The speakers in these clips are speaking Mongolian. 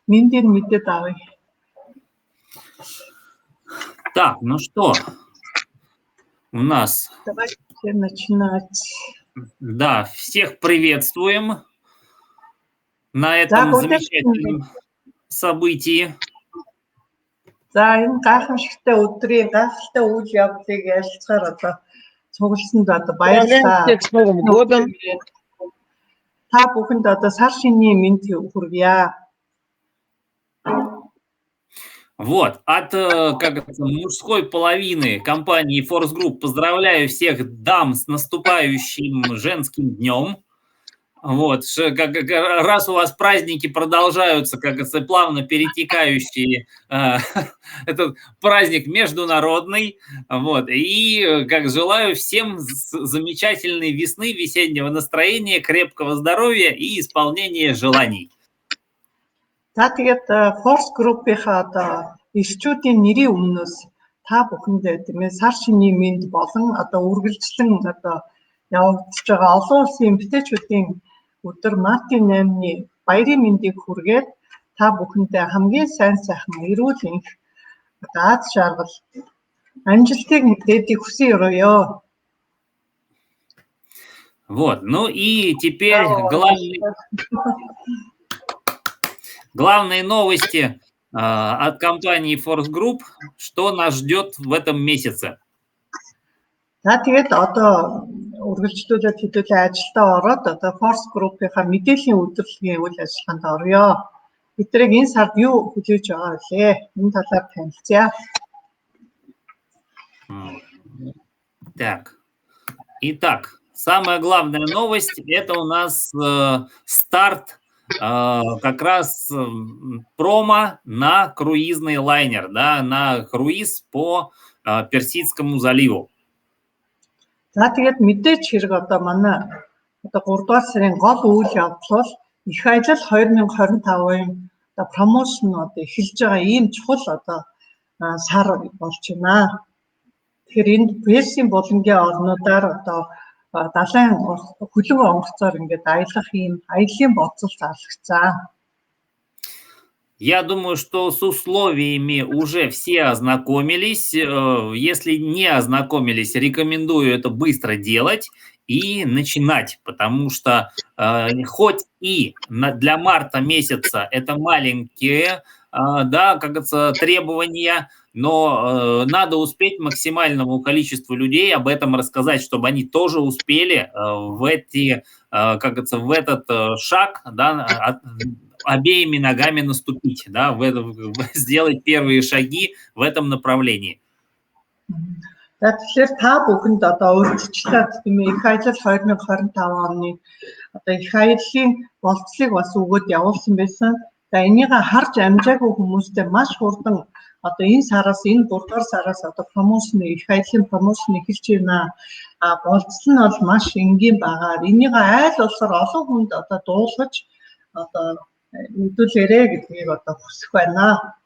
Миндир мэдээд авъя. Так, ну что, у нас... Давайте начинать. Да, всех приветствуем на этом замечательном событии. За энэ гайхамшигтай өдрийн гайхалтай үйл явдлыг ярилцахаар одоо цугласанд одоо баярлалаа. Та бүхэнд одоо сар шинийн мэнд хүргье. Вот, от мужской половины компании Force Group поздравляю всех дам с наступающим женским днем. Вот, раз у вас праздники продолжаются, плавно перетекающие, этот праздник международный, вот, и желаю всем замечательной весны, весеннего настроения, крепкого здоровья и исполнения желаний. За тэгээд Force Group-ийнхаа одоо ирчүүдийн нэрийн өмнөөс та бүхэндээ тийм ээ сар шинийн мэнд болон одоо үргэлжлэн одоо явагдаж байгаа олон улсын эмэгтэйчүүдийн өдөр Мартин 8-ны баярын мэндийг хүргээд та бүхэндээ хамгийн сайн сайхан эрүүл энх аз жаргал амжилтыг мэдээдийг хүсэн өрөөё. Вот, ну и теперь главные новости от компании Force Group, что нас ждет в этом месяце. За тэгээд одоо үргэлжлүүлээд хэдүүлээ ажилдаа ороод одоо Force Group-ийнхаа мэдээллийн удирдлагын үйл ажиллагаанд орё. Бидрэг энэ сард юу хүлээж байгаа вэ? Энэ талаар танилцъя. Так. Итак, самая главная новость – это у нас старт как раз промо на круизный лайнер, да, на круиз по Персидскому заливу. За тэгээд мэдээч хэрэг одоо манай одоо 3 дугаар сарын гол үйл явдал бол их ажил 2025-ын одоо промошн одоо эхэлж байгаа ийм чухал одоо сар болж байна. Тэгэхээр энд Персийн булангийн орнуудаар одоо далайн хөлөг онгоцоор ингээд аялах ийм аялын боцол залгацсан. Я думаю, что с условиями уже все ознакомились. Если не ознакомились, рекомендую это быстро делать и начинать, потому что хоть и для марта месяца это маленькие, да, требования, но надо успеть максимальному количеству людей об этом рассказать, чтобы они тоже успели в этот шаг, да, обеими ногами наступить, да, сделать первые шаги в этом направлении. Тэгэхээр та бүхэнд одоо урьдчилаад тийм их ажил 2025 оны одоо их аяллаа болцлыг бас өгөөд явуулсан байсан. За энийг харж амжаагүй хүмүүстээ маш хурдан одоо энэ сараас энэ 3 дугаар сараас одоо промошн их аяллаа промошн эхэлж байна. Болцол нь бол маш энгийн байгаа. Энийг айл болохоор олон хүнд одоо дуулгаж одоо мэдүүлээрэй гэдгийг одоо хүсэх байна.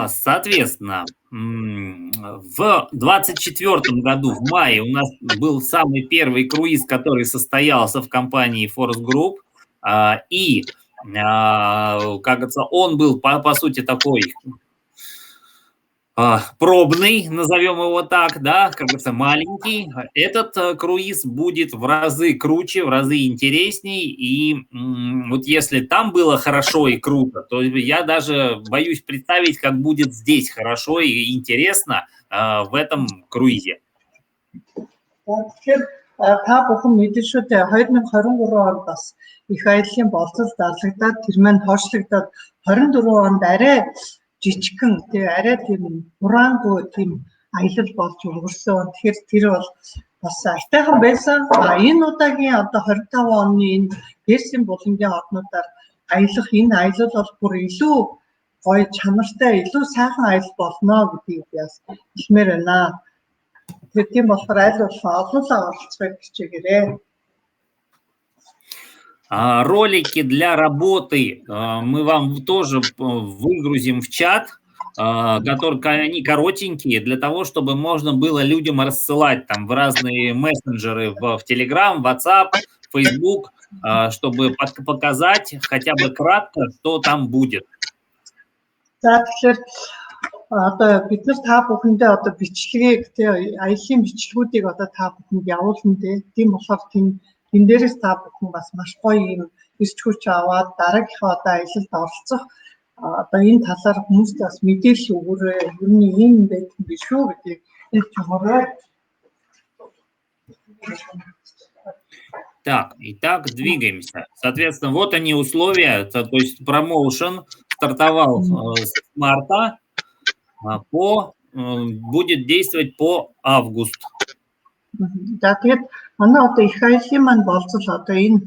Соответственно, в 2024 году, в мае, у нас был самый первый круиз, который состоялся в компании Force Group, и, он был, по сути, такой пробный, назовем его так, да, маленький. Этот круиз будет в разы круче, в разы интересней, и вот если там было хорошо и круто, то я даже боюсь представить, как будет здесь хорошо и интересно в этом круизе. Тэгэхээр та бүхэн мэдэн шүү дээ 2023 онд бас их аяллаа болцол зарлагдаад тэр маань хойшлогдоод 24 онд арай жижигхэн тий арай тийм хураангүй тийм аялал болж өнгөрсөн. Тэгэхээр тэр бол бас айтайхан байсан. Энэ удаагийн одоо 25 оны энэ Персийн булангийн орнуудаар аялах энэ аялал бол бүр илүү гоё чанартай, илүү сайхан аялал болно гэдгийг бас хэлмээр байна. Тэр тийм болохоор аль болох олонлаа оролцохыг хичээгээрэй. Ролики для работы мы вам тоже выгрузим в чат, они коротенькие, для того, чтобы можно было людям рассылать там в разные мессенджеры, в Telegram, WhatsApp, Facebook, чтобы показать хотя бы кратко, что там будет. За тэгэхээр одоо бид нар та бүхэндээ одоо бичлэгийг тий аялын бичлэгүүдийг одоо та бүхэнд явуулна тий. Тийм болохоор тэн дээрээс та бүхэн бас маш гоё юм ирч хүч аваад дараагийнхаа одоо аялалд оролцох одоо энэ талаар хүмүүст бас мэдээлэл өгөөрэй. Ер нь ийм байдаг юм биш үү гэдгийг хэлж өгөөрэй. Так, итак, двигаемся. Соответственно, вот они условия. То есть промоушен стартовал с марта, будет действовать по август. За тэгээд манай одоо их аяллаа маань болцол одоо энэ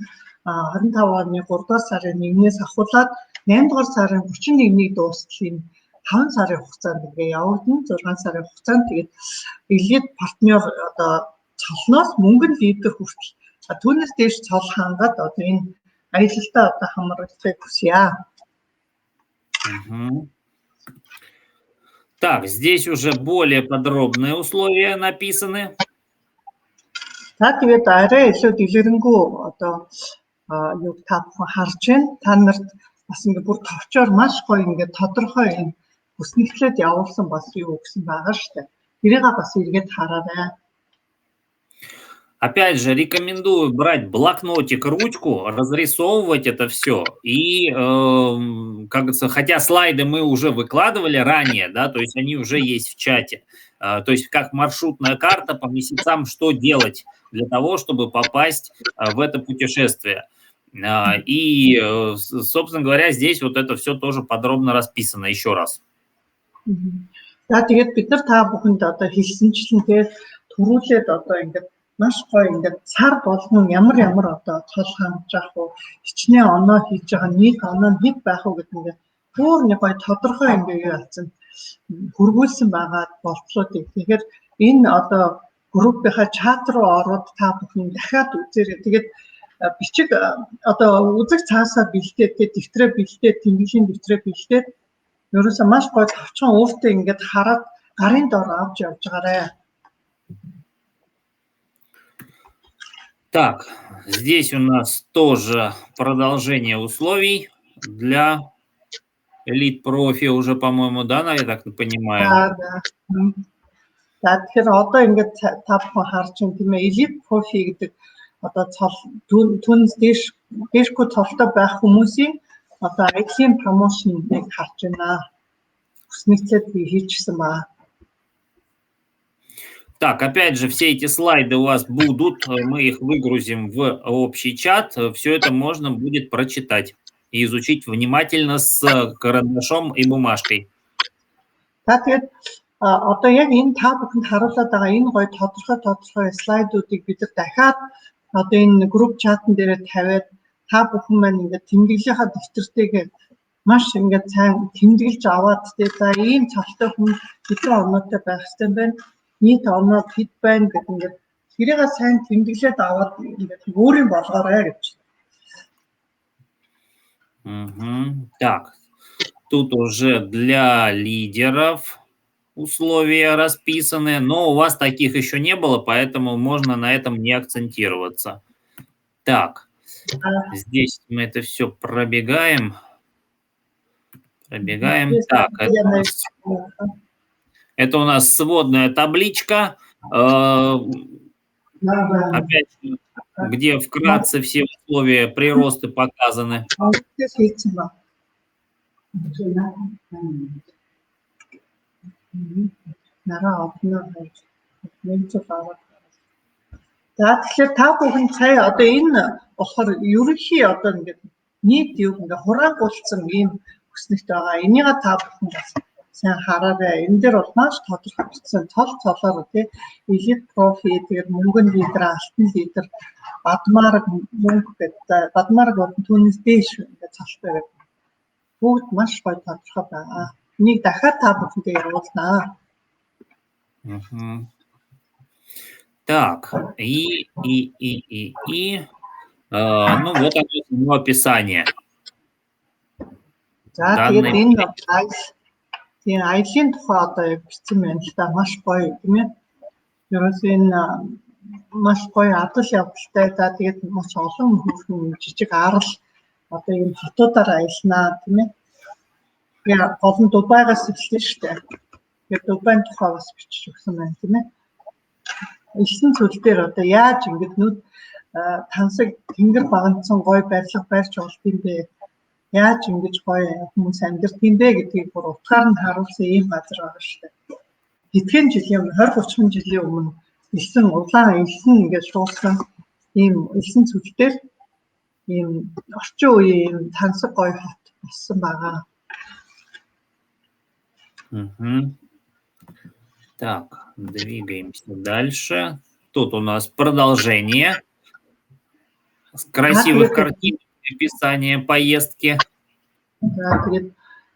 25 оны 3 дугаар сарын 1-ээс ахуулаад 8 дугаар сарын 31-ний дуустал энэ 5 сарын хугацаанд ингээ явагдана. 6 сарын хугацаанд тэгээд элит партнер одоо цолноос мөнгөн лидер хүртэл түүнээс дээш цол хангаад одоо энэ аялалтаа одоо хамруулахыг хүсье. Так, здесь уже более подробные условия написаны. За тэгээд арай илүү дэлгэрэнгүй одоо юу та бүхэн харж байна. Та нарт бас ингээ бүр товчоор маш гоё ингээ тодорхой юм хүснэгтлээд явуулсан бас юу гэсэн байгаа шүү дээ. Тэрийг бас эргээд хараарай. Опять же, рекомендую брать блокнотик, ручку, разрисовывать это все. И, как говорится, хотя слайды мы уже выкладывали ранее, да, то есть они уже есть в чате. То есть как маршрутная карта по месяцам, что делать для того, чтобы попасть в это путешествие. И, собственно говоря, здесь вот это все тоже подробно расписано еще раз. За тэгээд бид нар та бүхэнд одоо хэлсэнчлэн тэгээд төрүүлээд одоо ингээд маш гоё ингээд сар болгон ямар одоо цол хангаж явах уу, хичнээн оноо хийж байгаа нэг оноо хэд байх уу гэдэг ингээд бүр нэг гоё тодорхой ингээд юу болсон хөргүүлсэн байгаа болцлуудыг. Тэгэхээр энэ одоо группийнхаа чат руу ороод та бүхэн дахиад үзээрэй. Тэгээд бичиг одоо үзэг цаасаа бэлдээд дэвтрээ бэлдээд тэмдэглэлийн дэвтрээ бэлдээд ерөөсөө маш гоё товчхон өөртөө ингээд хараад гарын дор авч явж байгаарэ. Так, здесь у нас тоже продолжение условий для элит-профи уже, по-моему, да, я так понимаю. Да. За тэгэхээр одоо ингээд та бүхэн харж байна тийм ээ, элит профи гэдэг одоо цол түнс дэшгүй цолтой байх хүмүүсийн одоо аялын промоушныг харж байна. Хүснэгтлээд би хийчихсэн ба. Так, опять же, все эти слайды у вас будут, мы их выгрузим в общий чат, все это можно будет прочитать и изучить внимательно с карандашом и бумажкой. За тэгээд одоо яг энэ та бүхэнд харуулад байгаа энэ гоё тодорхой слайдуудыг бид дахиад одоо энэ групп чатн дээр тавиад та бүхэн маань ингээд тэмдэглэлийнхаа дэвтэртэйгээ маш ингээд сайн тэмдэглэж аваад тэгээд за ийм цолтой хүн хэдэн оноотой байх хэрэгтэй байна. Нийт оноо хэд байна гэдэг ингээд тэрийг сайн тэмдэглээд аваад ингээд өөрийн болгоорой гэж. Так, тут уже для лидеров условия расписаны, но у вас таких еще не было, поэтому можно на этом не акцентироваться. Так, здесь мы это все пробегаем. Так, это у нас сводная табличка, опять же, где вкратце все условия прироста показаны. За тэгэхээр та бүхэн цай одоо энэ болохоор ерөнхий одоо ингээд нийт юу ингээд хураангуулсан ийм хүснэгт байгаа. Энийг та бүхэн бас сайн хараарай. Энэ дээр бол маш тодорхой бичсэн цолоор тий элит профи тэгээд мөнгөн лидер, алтан лидер, бадмараг мөнгө гэдэг бадмараг бол түүнээс дээш ингээд цолтой байдаг. Бүгд маш гоё тодорхой байгаа. Энийг дахиад та бүхэндээ явуулнаа. Так, ну вот оно описание. За тэгээд энэ тийм аялын тухай одоо бичсэн байна л да маш гоё тийм ээ. Ерөөсөө энэ маш гоё адал явдалтай. За тэгээд маш олон хүүхэн жижиг арал одоо ийм хотуудаар аялнаа тийм ээ. Тэгээ гол нь Дубайгаас эхэлсэн шүү дээ. Тэгээд Дубайн тухай бас бичиж өгсөн байна тийм ээ. Элсэн цөл дээр одоо яаж ингэж нүд тансаг тэнгэр багцсан гоё барилга барьж болт юм бэ? Яаж ингэж гоё хүмүүс амьдарт юм бэ гэдгийг бүр утгаар нь харуулсан ийм газар байгаа шүү дээ. Хэдхэн жилийн 20-30 жилийн өмнө элсэн улаан элсэн ингэж шуулсан ийм элсэн цөл дээр ийм орчин үеийн тансаг гоё хот болсон байгаа. Так, двигаемся дальше. Тут у нас продолжение с красивых картин, описание поездки. За тэгээд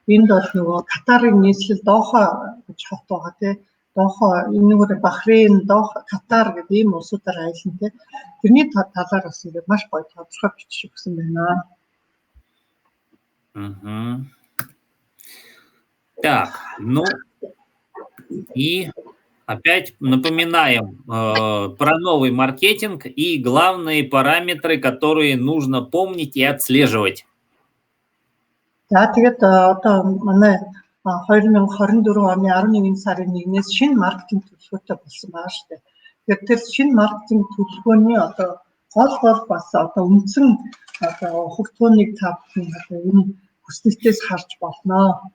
энд бол нөгөө Катарын нийслэл Доха гэж хот байгаа тий. Доха энэ нөгөө Бахрейн, Доха, Катар гэдэг ийм улсуудаар аялна тий. Тэрний талаар бас ингээд маш гоё тодорхой бичиж өгсөн байна. Так, ну и опять напоминаем про новый маркетинг и главные параметры, которые нужно помнить и отслеживать. За тэгээд одоо манай 2024 оны 11 сарын 1-ээс шинэ маркетинг төлөвлөгөөтэй болсон байгаа шүү дээ. Тэгэхээр тэр шинэ маркетинг төлөвлөгөөний одоо гол бас одоо үндсэн одоо хөгжмөнийг та бүхэн одоо энэ хүснэлтээс харж болно.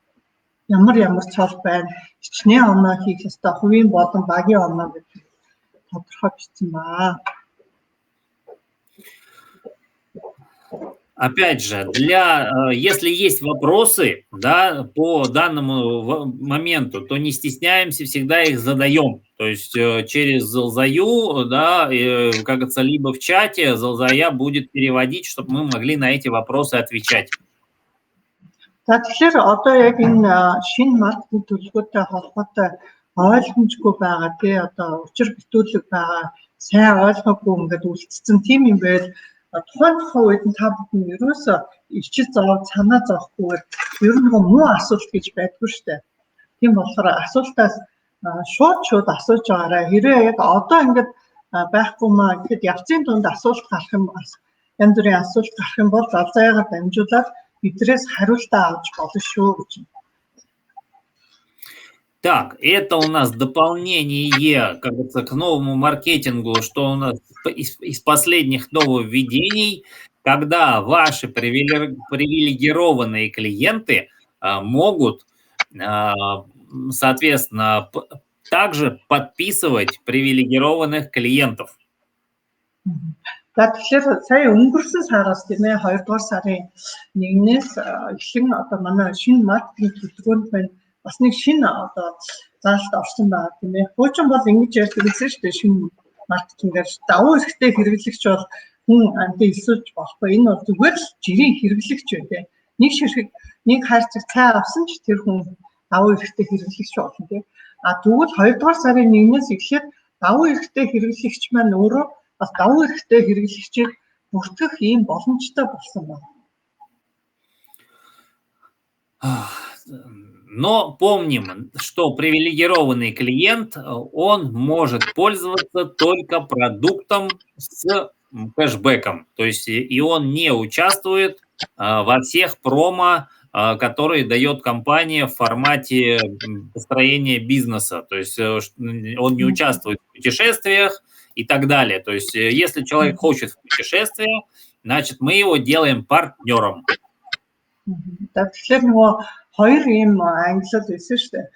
Ямар цол байна, хичнээн оноо хийх ёстой, хувийн болон багийн оноо гэдэг тодорхой бичсэн байна. Опять же, если есть вопросы, да, по данному моменту, то не стесняемся, всегда их задаем. То есть через Золзаю, да, как говорится, либо в чате Золзая будет переводить, чтобы мы могли на эти вопросы отвечать. За тэгэхээр одоо яг энэ шинэ маркетинг төлөвлөгөөтэй холбоотой ойлгомжгүй байгаа тий одоо учир битүүлэг байгаа сайн ойлгоогүй ингээд үлдсэн тийм юм байл тухайн үед нь та бүхэн ерөөсөө ичил зовоод санаа зовхгүйгээр ер нь муу асуулт гэж байдгүй шүү дээ. Тийм болохоор асуултаас шууд асууж байгаарай. Хэрвээ яг одоо ингээд байхгүй маа гэхэд явцын дунд асуулт гарах юм бол янз бүрийн асуулт гарах юм бол Золзаягаар дамжуулаад бидрээс хариултаа авч болно шүү гэж. Так, это у нас дополнение, как говорится, к новому маркетингу, что у нас из последних нововведений, когда ваши привилегированные клиенты могут, соответственно, также подписывать привилегированных клиентов. За тэгэхээр сая өнгөрсөн сараас тийм ээ 2 дугаар сарын 1-ээс эхлэн одоо манай шинэ маркетинг төлөвлөгөөнд байна. Бас нэг шинэ одоо заалт орсон байгаа тийм ээ. Хуучин бол ингэж ярьдаг гэсэн шүү дээ шинэ маркетингээр давуу эрхтэй хэрэглэгч бол хүн амтыг илсүүлж болохгүй. Энэ бол зүгээр л жирийн хэрэглэгч үү. Нэг ширхэг нэг хайрцаг цай авсан ч тэр хүн давуу эрхтэй хэрэглэгч болно тийм. А тэгвэл 2 дугаар сарын 1-ээс эхлээд давуу эрхтэй хэрэглэгч маань өөрөө бас давуу эрхтэй хэрэглэгчийг бүртгэх ийм боломжтой болсон байна. Но помним, что привилегированный клиент, он может пользоваться только продуктом с кэшбэком. То есть и он не участвует во всех промо, которые дает компания в формате построения бизнеса. То есть он не участвует в путешествиях и так далее. То есть если человек хочет в путешествие, значит мы его делаем партнером. Тэгэхээр нөгөө хоёр ийм англиар хэлсэн шүү дээ.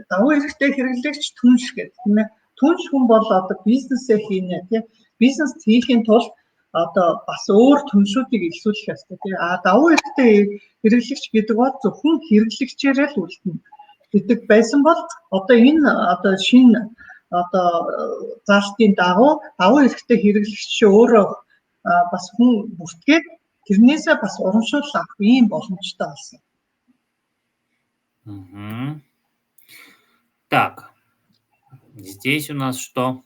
Давуу эрхтэй хэрэглэгч түнш гэдэг тийм ээ. Түнш хүн бол одоо бизнесээ хийнэ тийм. Бизнес хийхин тулд одоо бас өөр түншүүдийг илсүүлэх ёстой тийм. А давуу эрхтэй хэрэглэгч гэдэг бол зөвхөн хэрэглэгчээрээ л үлдэнэ гэдэг байсан бол одоо энэ одоо шинэ одоо заалтын дагуу давуу эрхтэй хэрэглэгч өөрөө бас хүн бүртгээд тэрнээсээ бас урамшуул авах ийм боломжтой болсон. Так, здесь у нас что?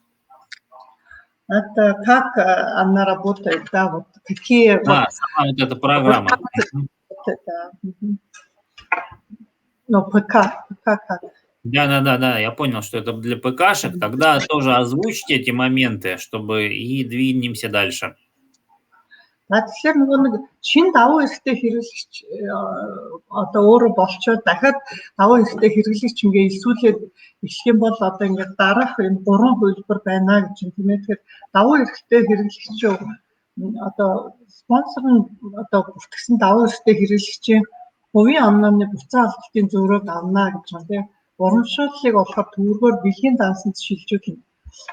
Это как она работает, да, вот какие... Сама вот эта программа. Ну, ПК как. Да, я понял, что это для ПКшек. Тогда тоже озвучьте эти моменты, чтобы и двинемся дальше. Тэгэхээр нөгөө нэг шин давуу эрхтэй хэрэглэгч одоо өөрөө болчоод дахиад давуу эрхтэй хэрэглэгч ингээ илсүүлээд эхлэх юм бол одоо ингээ дараах энэ 3 хөлбөр байна гэж юм тийм ээ. Тэгэхээр давуу эрхтэй хэрэглэгч одоо спонсор нь одоо бүртгэсэн давуу эрхтэй хэрэглэгчийн хувийн онооны буцаа алдалтын зөврөөг авна гэж байна тийм. Урамшууллыг болохоор төвөргөөр бэлгийн дансанд шилжүүлнэ.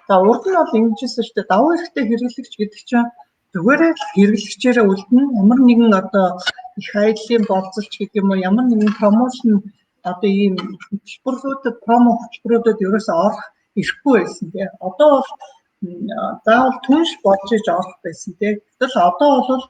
За урд нь бол ингэжсэн шүү дээ. Давуу эрхтэй хэрэглэгч гэдэг чинь зүгээр л хэрэглэгчээрээ үлдэн ямар нэгэн одоо их аяллаа болцолч гэдэг юм уу ямар нэгэн промошн одоо ийм хөтөлбөрлүүдэд промо хөтөлбөрүүдэд ерөөсөө орох ирэхгүй байсан тийм. Одоо бол заавал түнш болж иж орох байсан тийм. Гэтэл одоо бол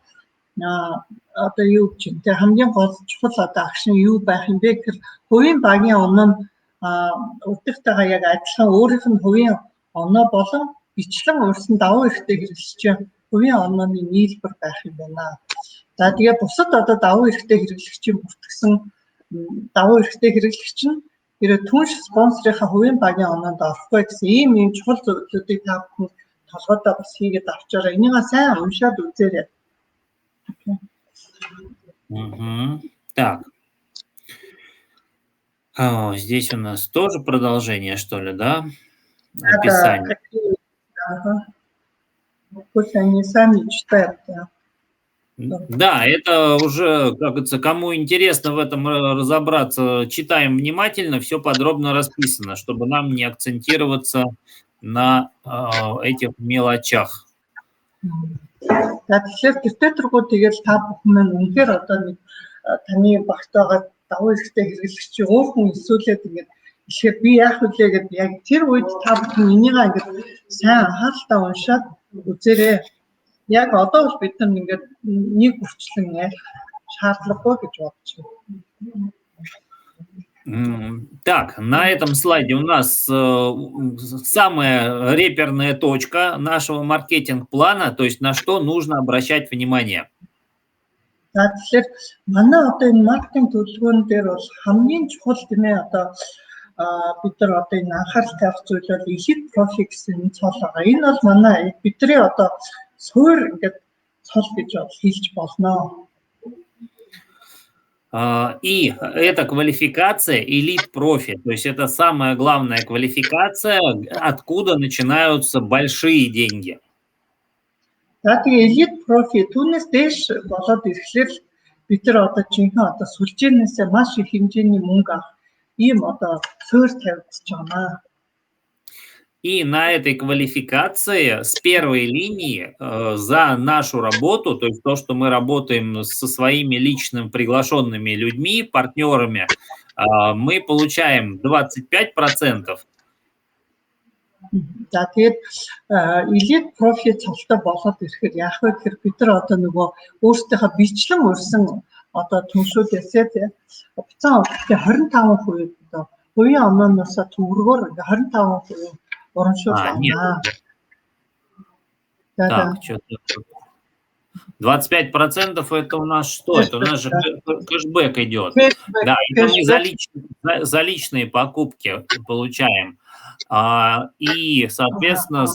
одоо юу гэж юм тийм хамгийн гол чухал одоо акшн юу байх юм бэ гэхээр хувийн багийн оноо нь өдөртөйгөө яг адилхан өөрийнх нь хувийн оноо болон бичлэн урьсан давуу эрхтэй хэрэглэгчийн хувийн онооны нийлбэр байх юм байна. За тэгээ бусад одоо давуу эрхтэй хэрэглэгчийн бүртгэсэн давуу эрхтэй хэрэглэгч нь хэрэг түнш спонсорынхаа хувийн багийн оноонд орохгүй гэсэн ийм чухал зүйлүүдийг та бүхэн толгойдоо бас хийгээд авчаараа энийгээ сайн уншаад үзээрэй. Так. Здесь у нас тоже продолжение, что ли, да? Описание. Пусть они сами читают. Да, это уже, как говорится, кому интересно в этом разобраться, читаем внимательно, все подробно расписано, чтобы нам не акцентироваться на этих мелочах. Тэгэхээр гэртээ тургуу тэгэл та бүхэн маань үнэхээр одоо нэг таны багтаагаа давуу эрхтэй хэрэглэгчийн өөр хүн эсвэлээд ингээд ихээр би яах вүлээ гэдэг яг тэр үед та бүхэн энийгээ ингээд сайн анхааралтай уншаад үзээрэй. Яг одоо бол бид нар ингээд нэг хүрчлэн ярих шаардлагагүй гэж бодож байна. Так, на этом слайде у нас самая реперная точка нашего маркетинг-плана, то есть на что нужно обращать внимание. За тэгэхээр манай одоо энэ маркетинг төлөвлөгөөн дээр бол хамгийн чухал тийм ээ одоо бид нар одоо энэ анхаарал тавих зүйл бол elite profi гэсэн цол байгаа. Энэ бол манай бидний одоо суур ингээд цол гэж хэлж болно. И эта квалификация элит профи, то есть это самая главная квалификация, откуда начинаются большие деньги. За тэгээ элит профи түүнээс дээш болоод ирэхлээр бид нар одоо жинхэнэ одоо сүлжээнээсээ маш их хэмжээний мөнгө авах ийм одоо суур тавьж байна. И на этой квалификации с первой линии за нашу работу, то есть то, что мы работаем со своими личными приглашенными людьми, партнерами, мы получаем 25%. За тэгээд элит профи цолтой болоод ирэхээр яах вэ гэхээр бид нар одоо нөгөө өөрсдийнхөө бичлэн урьсан одоо түншүүдээсээ буцаан өгөхдөө 25% одоо хувийн онооноос төвөргөөр 25% Нет. Так, что-то 25% это у нас что? Это у нас же кэшбэк идет. Да, это мы за личные покупки получаем. И, соответственно,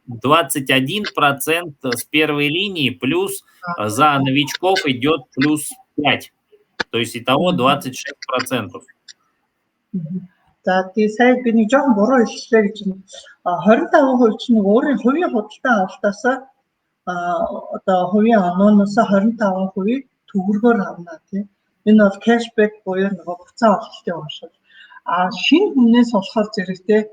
21% с первой линии плюс за новичков идет плюс 5%. То есть итого 26%. За тий сая би нэг жоохон буруу хэллээ гэж байна. 25% чинь нэг өөрийн хувийн худалдан авалтаас одоо хувийн онооноос 25% төгрөгөөр авна тий. Энэ бол кэшбэк буюу нөгөө буцаа авалтын уншил. Шинэ хүнээс болохоор зэрэгтэй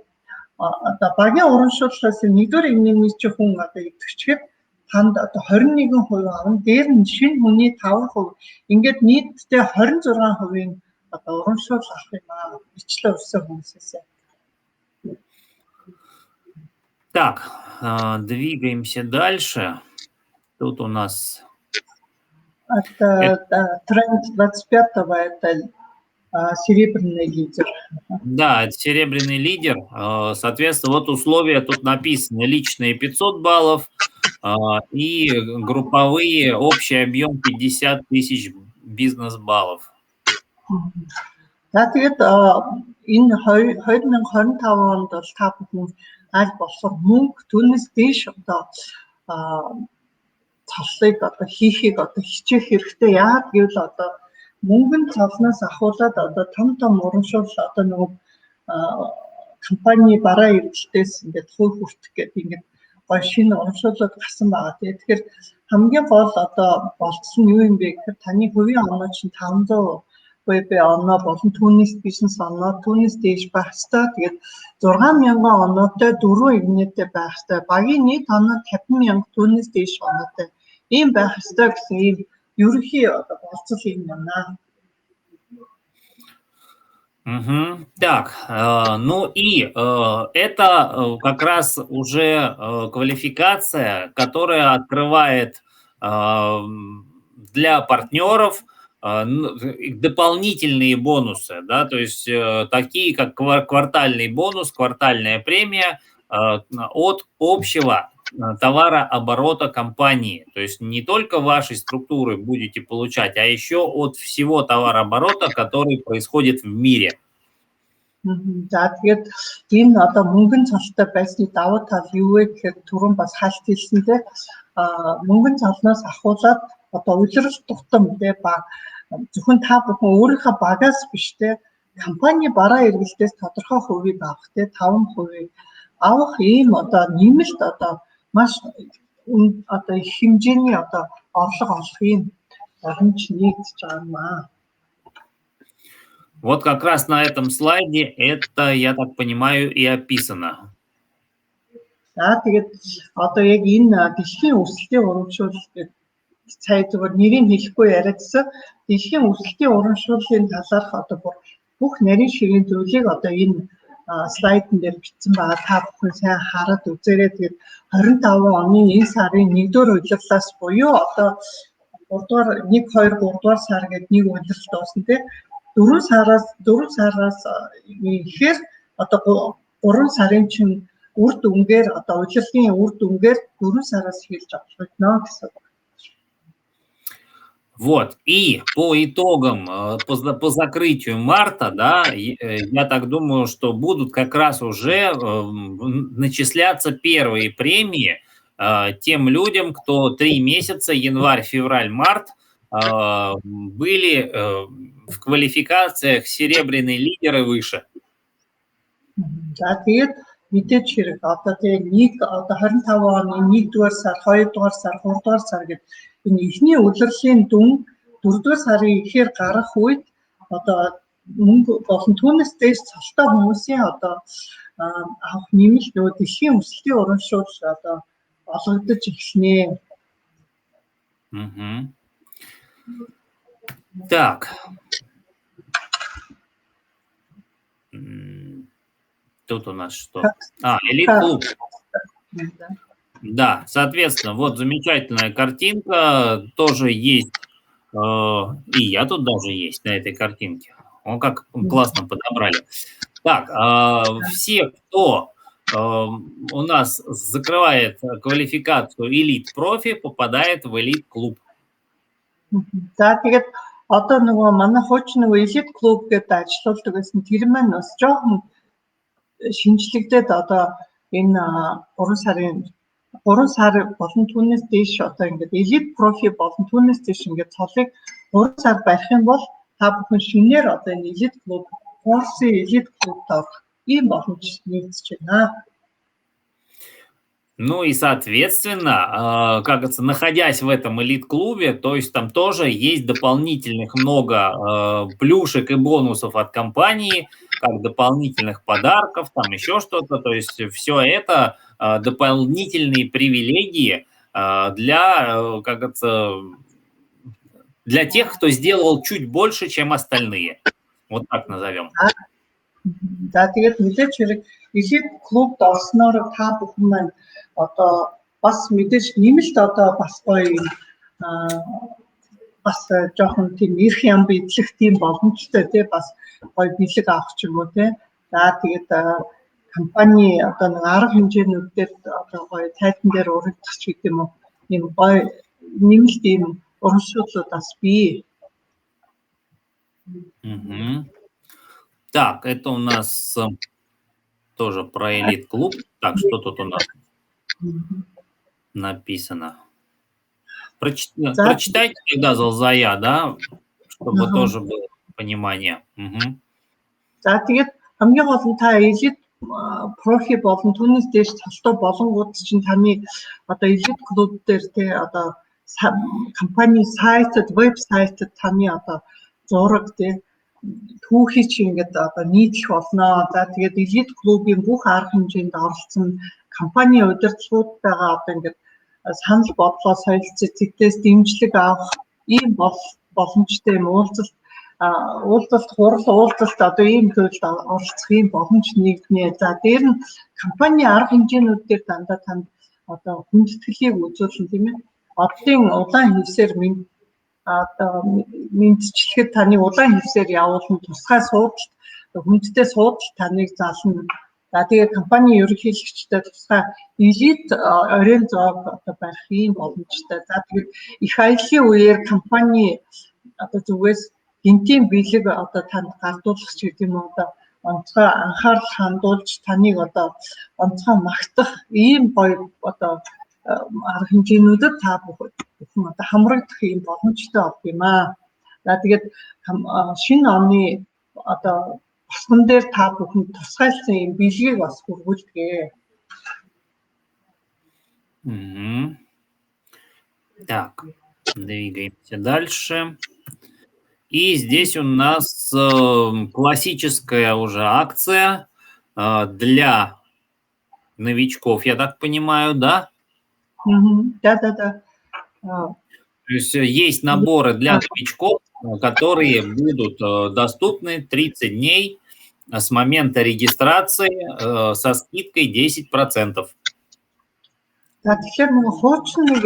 одоо багийн урамшууллаас нэгдүгээр эмнэлгийн хүн одоо идэвчгээд танд одоо 21% авна. Дээр нь шинэ хүний 5%. Ингээд нийтдээ 26% одоо урамшуул авах юм аа. Бичлээ өрсөн хүмүүсээс. Так, двигаемся дальше. Тут у нас... Это тренд 25-го, это серебряный лидер. Да, это серебряный лидер. Соответственно, вот условия тут написаны. Личные 500 баллов и групповые, общий объем 50 тысяч бизнес-баллов. За тэгээд энэ 2025 онд бол та бүхэн аль болохоор мөнгө түүнээс дээш одоо цаллыг одоо хийхийг одоо хичээх хэрэгтэй. Яагаад гэвэл одоо мөнгөн цалнаас ахуулаад одоо том урамшуул одоо нөгөө компани бараа эргэлтээс ингээд хууль хүртэх гэдэг ингээд гой шинэ урамшууллууд гарсан байгаа. Тэгэхээр хамгийн гол одоо болцсон нь юу юм бэ гэхээр таны хувийн оноо чинь 500 ВБ оноо болон түүнээс бизнес оноо түүнээс дээш байх ёстой. Тэгээд 6,000 оноотой 4 игнэтэй байх ёстой. Багийн нийт оноо 50,000 түүнээс дээш оноотой ийм байх ёстой гэсэн ийм ерөнхий одоо болцол юм байна. Так, ну и это как раз уже квалификация, которая открывает для партнеров дополнительные бонусы, да, то есть такие как квартальный бонус, квартальная премия от общего товарооборота компании. То есть не только вашей структуры будете получать, а еще от всего товарооборота, который происходит в мире. За тэгээд энэ одоо мөнгөн цалтай байсны давуу тал юу вэ гэхээр түрүүн бас хаалт хэлсэнтэй мөнгөн цалнаас ахуулаад одоо улирал тутам тэ баг зөвхөн та бүхэн өөрийнхөө багаас биш тэ компани бараа эргэлтээс тодорхой хувийг авах тэ 5% авах ийм одоо нэмэлт одоо маш одоо их хэмжээний одоо орлого олох юм боломж нэгдэж байгаа юм аа. Вот как раз на этом слайде это, я так понимаю, и описано. За тэгээд одоо яг энэ дэлхийн өрсөлдөлийн урамшуул гэдэг цай зүгээр нэрийг хэлэхгүй яриадсан. Дэлхийн өрсөлдөлийн урамшууллын талаарх одоо бүх нарийн ширийн зүйлийг одоо энэ слайдн дээр бичсэн байгаа. Та бүхэн сайн хараад үзээрэй. Тэгээд 25 оны энэ сарын 1-р удирлаас буюу одоо 3-р 1 2 3-р сар гэдэг нэг удирдал дуусна тийм 4 сараас ихээр одоо 3 сарын чинь үр дүнгээр одоо удирдлагын үр дүнгээр 4 сараас эхэлж авчихна гэсэн. Вот, и по итогам, по закрытию марта, да, я так думаю, что будут как раз уже начисляться первые премии тем людям, кто 3 месяца, январь, февраль, март, были в квалификациях серебряные лидеры выше. За тэгээд мэдээж хэрэг одоо тэгээ нэг одоо 25 оны 1-р сар, 2-р сар, 3-р сар гэдэг энэ ихний удирдлагын дүн 4-р сарын ихээр гарах үед одоо мөнгө болон түүнээс дээш цалтай хүмүүсийн одоо авах нэмэлт нөгөө дэлхийн өрсөлдөлийн урамшуул одоо олгогдож эхэлнэ. Так. Тут у нас что? Элит-клуб. Да, соответственно, вот замечательная картинка, тоже есть, и я тут даже есть на этой картинке. Он как классно подобрали. Так, все, кто у нас закрывает квалификацию элит-профи, попадает в элит-клуб. За тэгээд одоо нөгөө манай хуучин нөгөө элит клуб гэдэг ажилладаг гэсэн тэр маань бас жоохон шинжлэгдээд одоо энэ 3 сар болон түүнээс дээш одоо ингээд элит профи болон түүнээс дээш ингээд цолыг 3 сар барих юм бол та бүхэн шинээр одоо энэ элит клуб, Форси элит клубт орох ийм боломж нэгдэж байна. Ну и, соответственно, как говорится, находясь в этом элит-клубе, то есть там тоже есть дополнительных много плюшек и бонусов от компании, как дополнительных подарков, там еще что-то. То есть все это дополнительные привилегии для, как говорится, для тех, кто сделал чуть больше, чем остальные. Вот так назовем. За тэгээд мэдээж хэрэг элит клубт орсноор та бүхэн маань одоо бас мэдээж нэмэлт одоо бас гоё бас жоохон тийм ирэх ям бидлэх тийм боломжтой тий бас гоё бэлэг авах ч юм уу тий. За тэгээд компани одоо нэг арга хэмжээнүүдээр одоо гоё тайтан дээр урагдах ч гэдэг юм уу. Ийм гоё нэмэлт ийм урамшууллууд бас бий. Так, это у нас тоже про элит-клуб. Так, что тут у нас написано? За Прочитайте тогда Залзая, да, чтобы аха. тоже было понимание. Мгм. За тэгээд хамгийн гол нь та элит профи болон түүнээс дээш цолтой болонгууд чинь таны одоо элит клуб дээр те одоо компани сайтад, вебсайтад таны одоо зураг те түүхий чи ингээд одоо нийтлэх болно. За тэгээд элит клубын бүх арга хэмжээнд оролцсон компани удирдлагууд байгаа одоо ингээд санал бодлоо солилцож зэгтээс дэмжлэг авах ийм боломжтой юм уулзалт хурал уулзалт одоо ийм төлөвлөлд оролцох ийм боломж нэгднэ. За дээр нь компани арга хэмжээнүүд дээр дандаа танд одоо хүндэтгэлийг үзүүлэн тийм ээ. Оддын улаан хевсээр одоо мэдчилэхэд таны улаан хевсээр явуулна тусгай суудалт хүндтэй суудалт таныг зална. За тэгээд компани ерөнхийлөгчтэй тусгай элит оройн зоог одоо барих ийм боломжтой. За тэгээд их аяллаа үеэр компани одоо зүгээс гинтийн бэлэг одоо танд гардуулах ч гэдэг юм уу одоо онцгой анхаарал хандуулж таныг одоо онцгой магтах ийм гоё одоо арга хэмжээнүүдэд та бүхэн одоо хамрагдах ийм боломжтой болд юм аа. За тэгээд шинэ оны одоо босгон дээр та бүхэн тусгайлсан ийм бэлгийг бас хүргүүлдэг. Так, двигаемся дальше. И здесь у нас классическая уже акция для новичков, я так понимаю, да? Да. То есть есть наборы для новичков, которые будут доступны 30 дней с момента регистрации со скидкой 10%. За тэгэхээр нэг хуучин нэг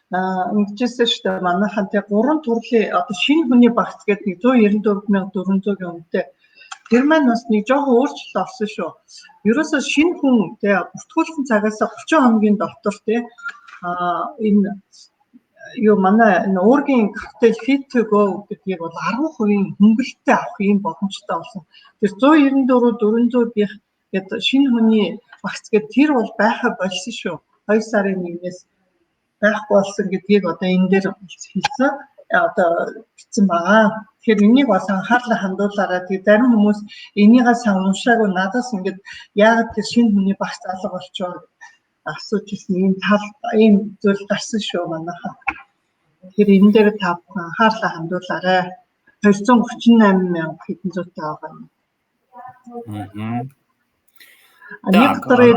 ингэжсэн шүү дээ манайхан тэ 3 төрлийн одоо шинэ хүний багц гэдэг 194,400 үнэтэй тэр маань бас нэг жоохон өөрчлөлт авсан шүү. Ерөөсөө шинэ хүн тэ бүртгүүлсэн цагаас 30 хоногийн дотор тэ энэ юу манай энэ уургийн коктейл fit to go гэдгийг бол 10% хөнгөлөлтөй авах юм боломжтой болсон. Тэр 194,400 гэдэг шинэ хүний багц гэдэг тэр бол байхаа болсон шүү. 2 сарын 1-ээс байхгүй болсон гэдгийг одоо энэ дээр хэлсэн одоо бичсэн байгаа. Тэгэхээр энийг бас анхаарлаа хандуулаарай. Тэгээ зарим хүмүүс энийгээ сайн уншаагүй надаас ингээд яагаад тэр шинэ хүний багц алга болчихоо асууж ирсэн ийм зүйл гарсан шүү манайхаа. Тэгэхээр энэ дээр та бүхэн анхаарлаа хандуулаарай. 238,000 хэдэн зүйтэй байгаа юм. Некоторые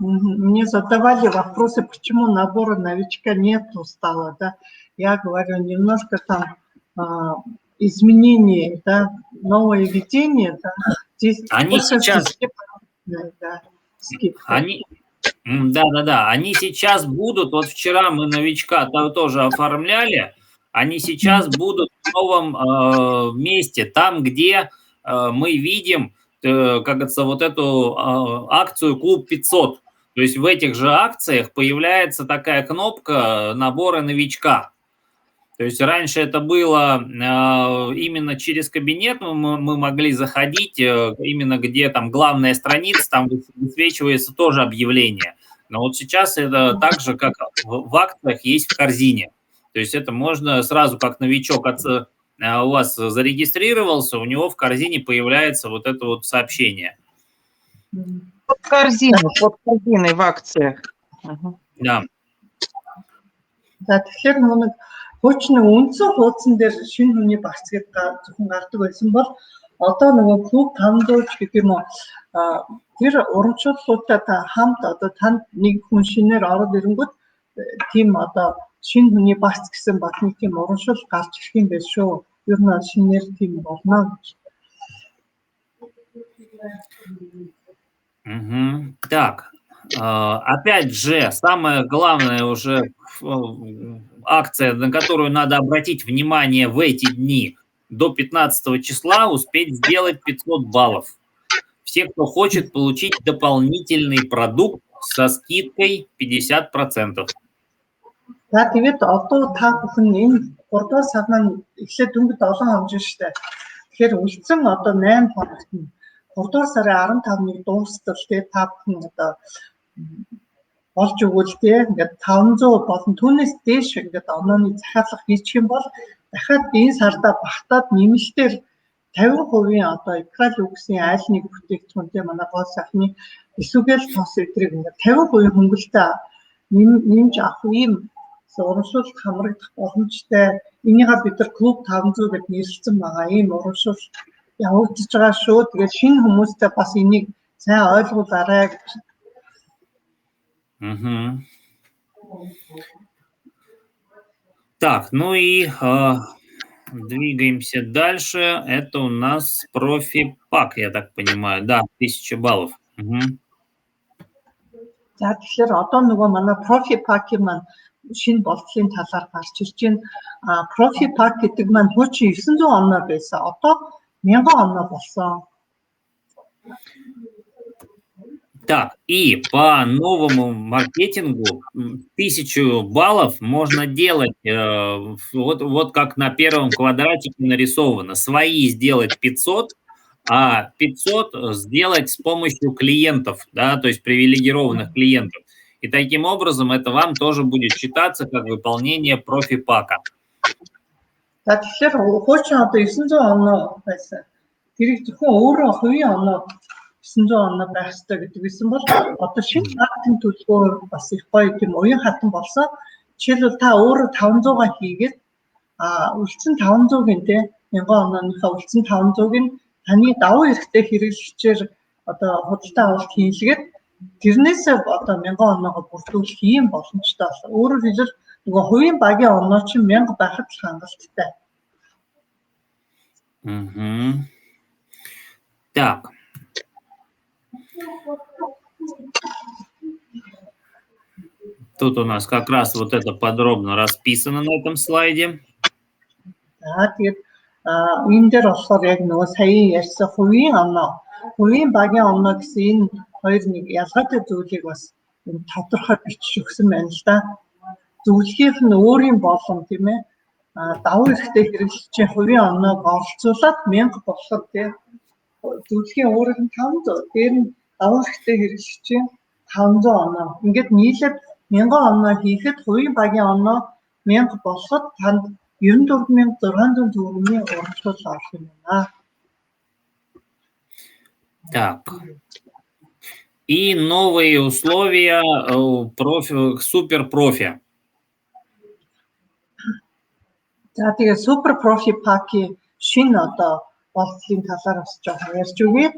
мне задавали вопросы, почему набора новичка нету стало, да? Я говорю, немножко там изменения, да, новое введение, да. Здесь они сейчас, они сейчас будут, вот вчера мы новичка тоже оформляли, они сейчас будут в новом месте, там, где мы видим, как говорится, вот эту акцию «Клуб 500». То есть в этих же акциях появляется такая кнопка набора новичка. То есть раньше это было именно через кабинет, мы могли заходить, именно где там главная страница, там высвечивается тоже объявление. Но вот сейчас это так же, как в акциях есть в корзине. То есть это можно сразу, как новичок у вас зарегистрировался, у него в корзине появляется вот это вот сообщение. Под корзиной в акциях. Да. За тэгэхээр нэг хуучин үндсэн хуудсан дээр шинэ хүний багц гэдэг зөвхөн гардаг байсан бол одоо нөгөө клуб 500 гэдэг юм уу тэр урамшууллуудтай та хамт одоо танд нэг хүн шинээр ороод ирэнгүүт тийм одоо шинэ хүний багц гэсэн бас нэг тийм урамшуул гарч ирэх юм байна шүү. Ер нь шинээр тийм болно гэж. Так, опять же, самая главная уже акция, на которую надо обратить внимание в эти дни, до 15 числа успеть сделать 500 баллов. Все, кто хочет получить дополнительный продукт со скидкой 50%. За тэгээд одоо та бүхэн энэ 3 дугаар сарнаа эхлээд дөнгөж 7 хоног шүү дээ. Тэгэхээр үлдсэн одоо 8 хоногт нь 3 дугаар сарын 15-ныг дуустал тэгээ та бүхэн одоо болж өгвөл тэгээ ингээд 500 болон түүнээс дээш ингээд онооны захиалга хийчих юм бол дахиад энэ сарда багтаад нэмэлтээр 50% одоо Equalux-ийн айл нэг бүтээгдэхүүнтэй манай гол сайхны эсвэгээр тос эдрийг ингээд 50% хөнгөлөлтөд нэмж авах ийм урамшуулт хамрагдах боломжтой. Энийгээ бид нар клуб 500 гэж нэрлэсэн байгаа. Ийм урамшуулт явагдаж байгаа шүү. Тэгээд шинэ хүмүүстэй бас энийг сайн ойлгуулаарай гэж. Так, ну и двигаемся дальше. Это у нас профи-пак, я так понимаю. Да, 1000 баллов. За тэгэхээр одоо нөгөө манай профи-пакийн маань шинэ болтлын талаар гарч ирж байна. Профи-пак гэдэг маань хуучин 900 оноо байсан. Одоо 1000 оноо болсон. Так, и по новому маркетингу 1000 баллов можно делать, вот как на первом квадратике нарисовано. Свои сделать 500, а 500 сделать с помощью клиентов, да, то есть привилегированных клиентов. И таким образом это вам тоже будет считаться как выполнение профи-пака. Тэгэхээр хуучин одоо 900 оноо байсан. Тэрийг зөвхөн өөрөө хувийн оноо 900 оноо байх хэрэгтэй гэдэг байсан бол одоо шинэ маркетинг төлөвлөгөө бас их гоё тийм уян хатан болсон. Жишээлбэл та өөрөө 500-аа хийгээд үлдсэн 500-ын те 1000 онооныхаа үлдсэн 500-ыг нь таны давуу эрхтэй хэрэглэгчээр одоо худалдаа авалт хийлгээд тэрнээсээ одоо 1000 оноогоо бүрдүүлэх ийм боломжтой болсон. Өөрөөр хэлбэл нөгөө хувийн багийн оноо чинь 1000 байхад л хангалттай. Так. Тут у нас как раз вот это подробно расписано на этом слайде. Тэгээд энэ дээр болохоор яг нөгөө сая ярьсан хувийн оноо, хувийн багийн оноо гэсэн энэ хоёр нэг ялгаатай зүйлийг бас тодорхой бичиж өгсөн байна л да. Зөвлөгөөх нь өөрийн болон тийм ээ давуу эрхтэй хэрэглэгчийн хувийн оноог оролцуулаад 1000 болоход тийм зөвлөгийн өөрөөр нь 500, дээр нь давуу эрхтэй хэрэглэгчийн 500 оноо. Ингээд нийлээд 1000 оноо хийхэд хувийн багийн оноо 1000 болоход танд 94600 төгрөгийн урамшуул авах юм байна. Так. И новые условия супер профи. За тэгээ супер профи паки шинэ одоо болтлын талаар бас жоохон ярьж өгье.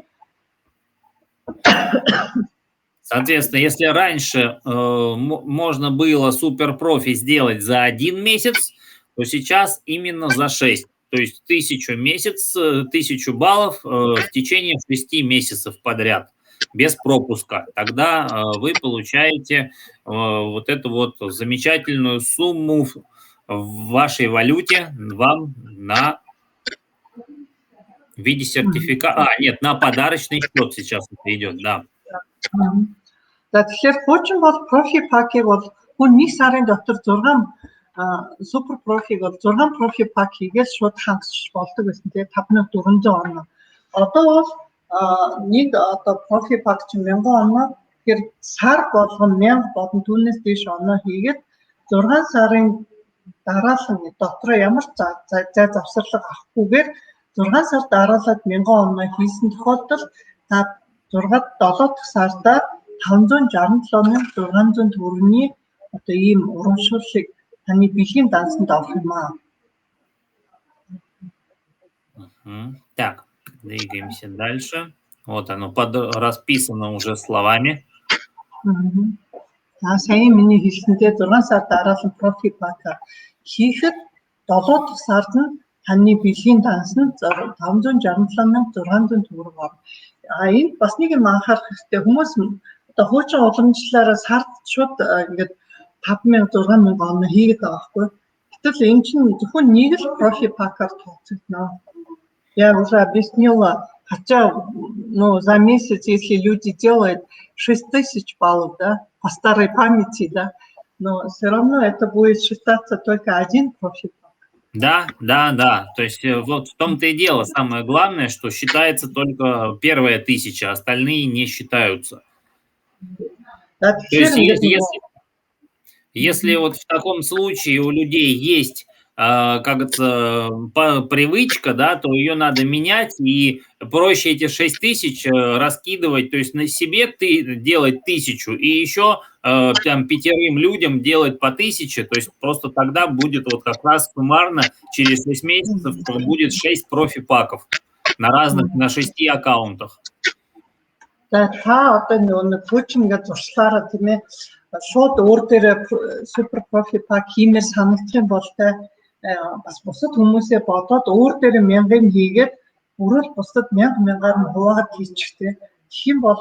Соответственно, если раньше можно было супер профи сделать за 1 месяц, то сейчас именно за 6. То есть 1000 месяц, 1000 баллов в течение 6 месяцев подряд, без пропуска. Тогда вы получаете вот эту вот замечательную сумму в вашей валюте вам на в виде сертификата. Нет, на подарочный счет сейчас это идет, да. За тэгэхээр хуучин бол профи пакийг бол хүн 1 сарын дотор 6 супер профиг бол 6 профи пак хийгээд шууд хангаж болдог гэсэн тийм 5400 оноо. Одоо бол нэг одоо профи пак чинь 1000 оноо. Тэгэхээр сар болгон 1000 болон түүнээс дээш оноо хийгээд 6 сарын дараалан дотроо ямар зай завсарлага авахгүйгээр 6 сар дараалаад 1000 оноо хийсэн тохиолдолд та 7 дахь сарда 567600 төгрөгийн одоо ийм урамшууллыг таны бэлгийн дансанд авах юм аа. Так, двигаемся дальше. Вот оно расписано уже словами. Сая миний хэлсэнтэй 6 сар дараалан профи пака хийхэд 7 дахь сард нь таны бэлгийн дансанд 567600 төгрөг авах. Энэ бас нэг юм анхаарах хэрэгтэй. Хүмүүс одоо хуучин уламжлалаараа сард шууд ингээд 5000 6000 оноо хийгээд байгаа байхгүй. Гэтэл энэ чинь зөвхөн нэг л профи пакаар тооцогдно. Я уже объяснила, хотя за месяц, если люди делают 6000 баллов, да, по старой памяти, да, но все равно это будет считаться только один профи пак. Да, да, да. То есть вот в том-то и дело. Самое главное, что считается только первая 1000, остальные не считаются. За То есть тэгэхээр ингээд нөгөө если вот в таком случае у людей есть, как говорится, привычка, да, то ее надо менять, и проще эти 6000 раскидывать, то есть на себе ты делать 1000, и еще там 5 людям делать по 1000, то есть просто тогда будет вот как раз суммарно через 6 месяцев будет 6 профи-паков на 6 аккаунтах. за та одоо нэг коучинг гэж туршлаараа тийм ээ шууд өөр дээрээ супер профи пак хиймээр санагдах юм бол те бас бусад хүмүүсээ бодоод өөр дээрээ 1000 хийгээд өрөөл бусдад 1000-аар нь хуваагаад хийчих те. Тэгэх юм бол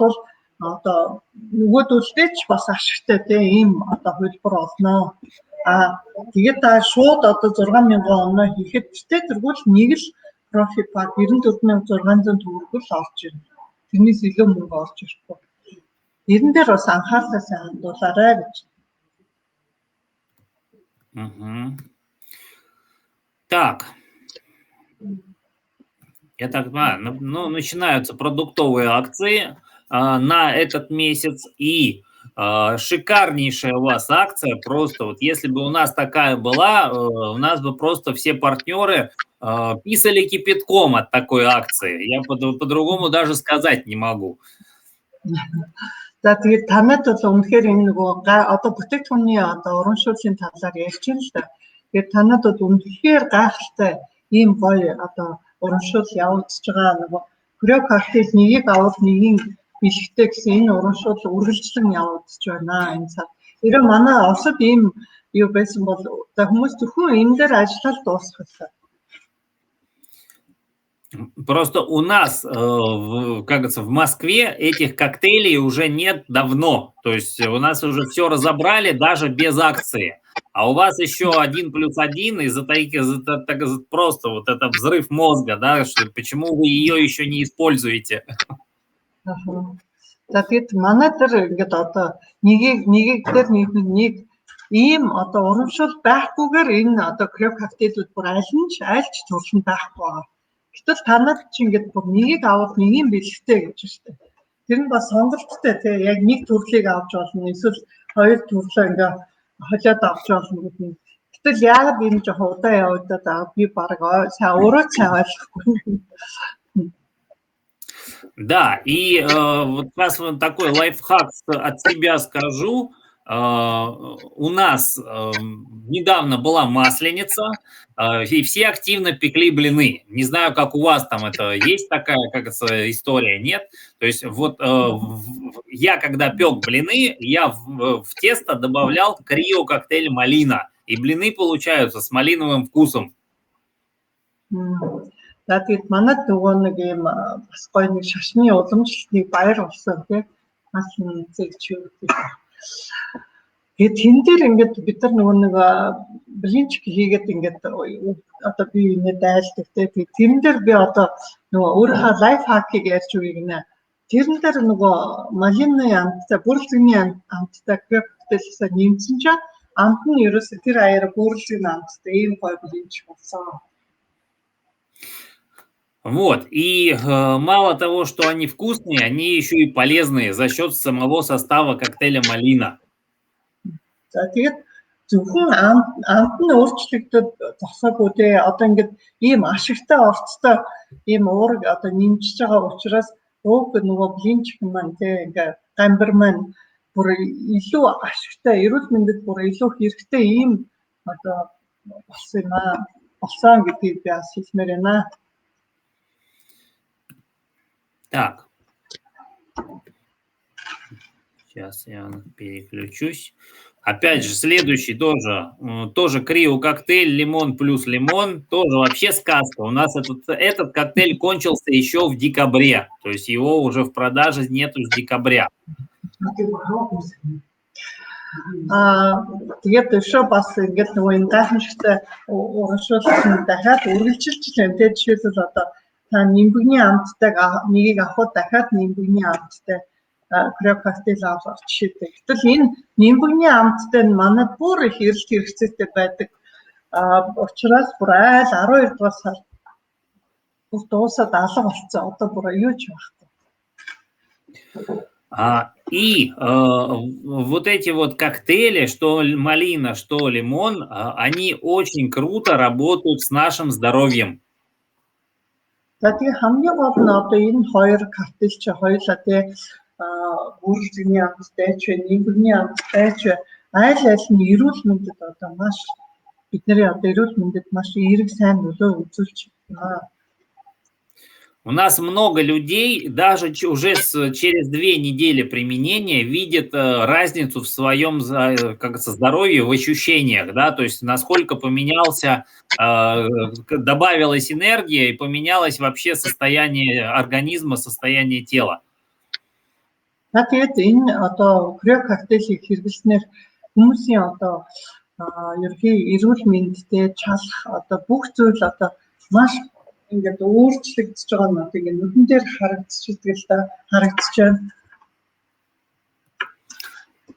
одоо нөгөөдөлдөө ч бас ашигтай те ийм одоо хөлбөр олноо. Тэгээд та шууд одоо 6000 оноо хийхэд тэ тэргүүл нэг л профи пак 94600 төгрөгөөр олж ирнэ. Тэрнээс илүү мөнгө олж ирэхгүй. Эрен дээр бас анхаарлаа сайн хандуулаарай гэж. Так. Я так понимаю, ну, начинаются продуктовые акции на этот месяц, и шикарнейшая у вас акция, просто вот если бы у нас такая была, у нас бы просто все партнеры писали кипятком от такой акции. Я по-другому даже сказать не могу. За тэгээд танад бол үнэхээр энэ нөгөө одоо бүтээгдэхүүний одоо урамшууллын талаар ярьж байна л да. Тэгээд танад бол үнэхээр гайхалтай ийм гоё одоо урамшуул явагдаж байгаа нөгөө Крёк коктейл нэгийг авал нэгийг бэлгтэй гэсэн энэ урамшуул үргэлжлэн явагдаж байна энэ цаг. Ерөө манай Оросд ийм юу байсан бол хүмүүс зөвхөн энэ дээр ажиллаад дуусгах. Просто у нас, как говорится, в Москве этих коктейлей уже нет давно. То есть у нас уже все разобрали даже без акции. А у вас еще 1+1 из-за просто вот это взрыв мозга, да, что почему вы ее еще не используете? За тэгэд манай дээр ингээд одоо нэгийг дээр нэг ийм одоо урамшуул байхгүйгээр энэ одоо Крёк коктейлүүд бүр альч төрөлн байхгүй байгаа. Гэтэл танад чи ингээд бүр нэгийг авах нэгийн бэлгтэй гэж байна. Тэр нь бас сонголттой тий яг нэг төрлийг авч болно эсвэл хоёр төрлөө ингээд холиод авч болно гэдэг. Гэтэл яг энэ жоохон удаа явагдаад би баг сайн өөрөө сайн ойлгохгүй. Да, и вот раз вот такой лайфхак от себя скажу. У нас недавно была Масленица, и все активно пекли блины. Не знаю, как у вас там это есть такая, как история, нет? То есть вот я когда пек блины, я в тесто добавлял Крио коктейль малина, и блины получаются с малиновым вкусом. За тэгээд манад нөгөө нэг юм бас гоё нэг шашны уламжлалтыг баяр болсон тийм Масленицыг ч юу гэдэг. Тэгээд тэн дээр ингээд бид нар нөгөө нэг блинчик хийгээд ингээд одоо би энэ дайлдаг тийм тэрэн дээр би одоо нөгөө өөрийнхөө лайф хакийг ярьж үгүй гинэ. Тэрэн дээр нөгөө малины амттай бүрэлдэхүүний амттай коктейлсаа нэмсэн чинь амт нь ерөөсө тэр аяар бүрэлдэхүүн амттай ийм гоё блинчик болсон. Вот, и мало того, что они вкусные, они еще и полезные за счет самого состава коктейля малина. За тэгээд зөвхөн амт нь өөрчлөгдөд зогсоогүй те одоо ингээд ийм ашигтай орцтой ийм уураг одоо нэмжиж байгаа учраас ууг нөгөө блинчик маань те ингээд гамбар маань бүр илүү ашигтай эрүүл мэндэд бүр илүү хэрэгтэй ийм одоо болсон гэдгийг би бас хэлмээр байна. Так, сейчас я переключусь. Опять же, следующий тоже Крио коктейль, лимон плюс лимон, тоже вообще сказка. У нас этот коктейль кончился еще в декабре, то есть его уже в продаже нету с декабря. Тэгээд өшөө бас ингээд нөгөө энэ гайхамшигтай урамшуулсан дахиад үргэлжилж байна. Тэгээд жишээлбэл одоо та нимбэгний амттайг нэгийг авахд дахиад нимбэгний амттай Крёк коктейл авах жишээтэй. Гэтэл энэ нимбэгний амттай нь манад бүр их эрэлт хэрэгцээтэй байдаг Учраас бүр айл 12 дугаар сар бүр дуусаад алга болцсон. Одоо бүр юу ч байхгүй. И вот эти вот коктейли, что малина, что лимон, они очень круто работают с нашим здоровьем. За тэгээ хамгийн гол нь одоо энэ хоёр коктейл чи хоёулаа тий бүрэлдэхүүний амттай ч нэгний амттай ч аль нь эрүүл мэндэд одоо маш бидний одоо эрүүл мэндэд маш эерэг сайн нөлөө үзүүлж байна. У нас много людей даже уже через 2 недели применения видят разницу в своем здоровье, в ощущениях, да, то есть насколько поменялся, добавилась энергия и поменялось вообще состояние организма, состояние тела. Тэгээд энэ одоо крё коктейлийг хэрэглэснээр хүмүүсийн одоо ерөнхий эрүүл мэндтэй чалах одоо бүх зүйл одоо маш ингээд өөрчлөгдөж байгаа нь одоо ингээд нүдэн дээр харагдаж байна.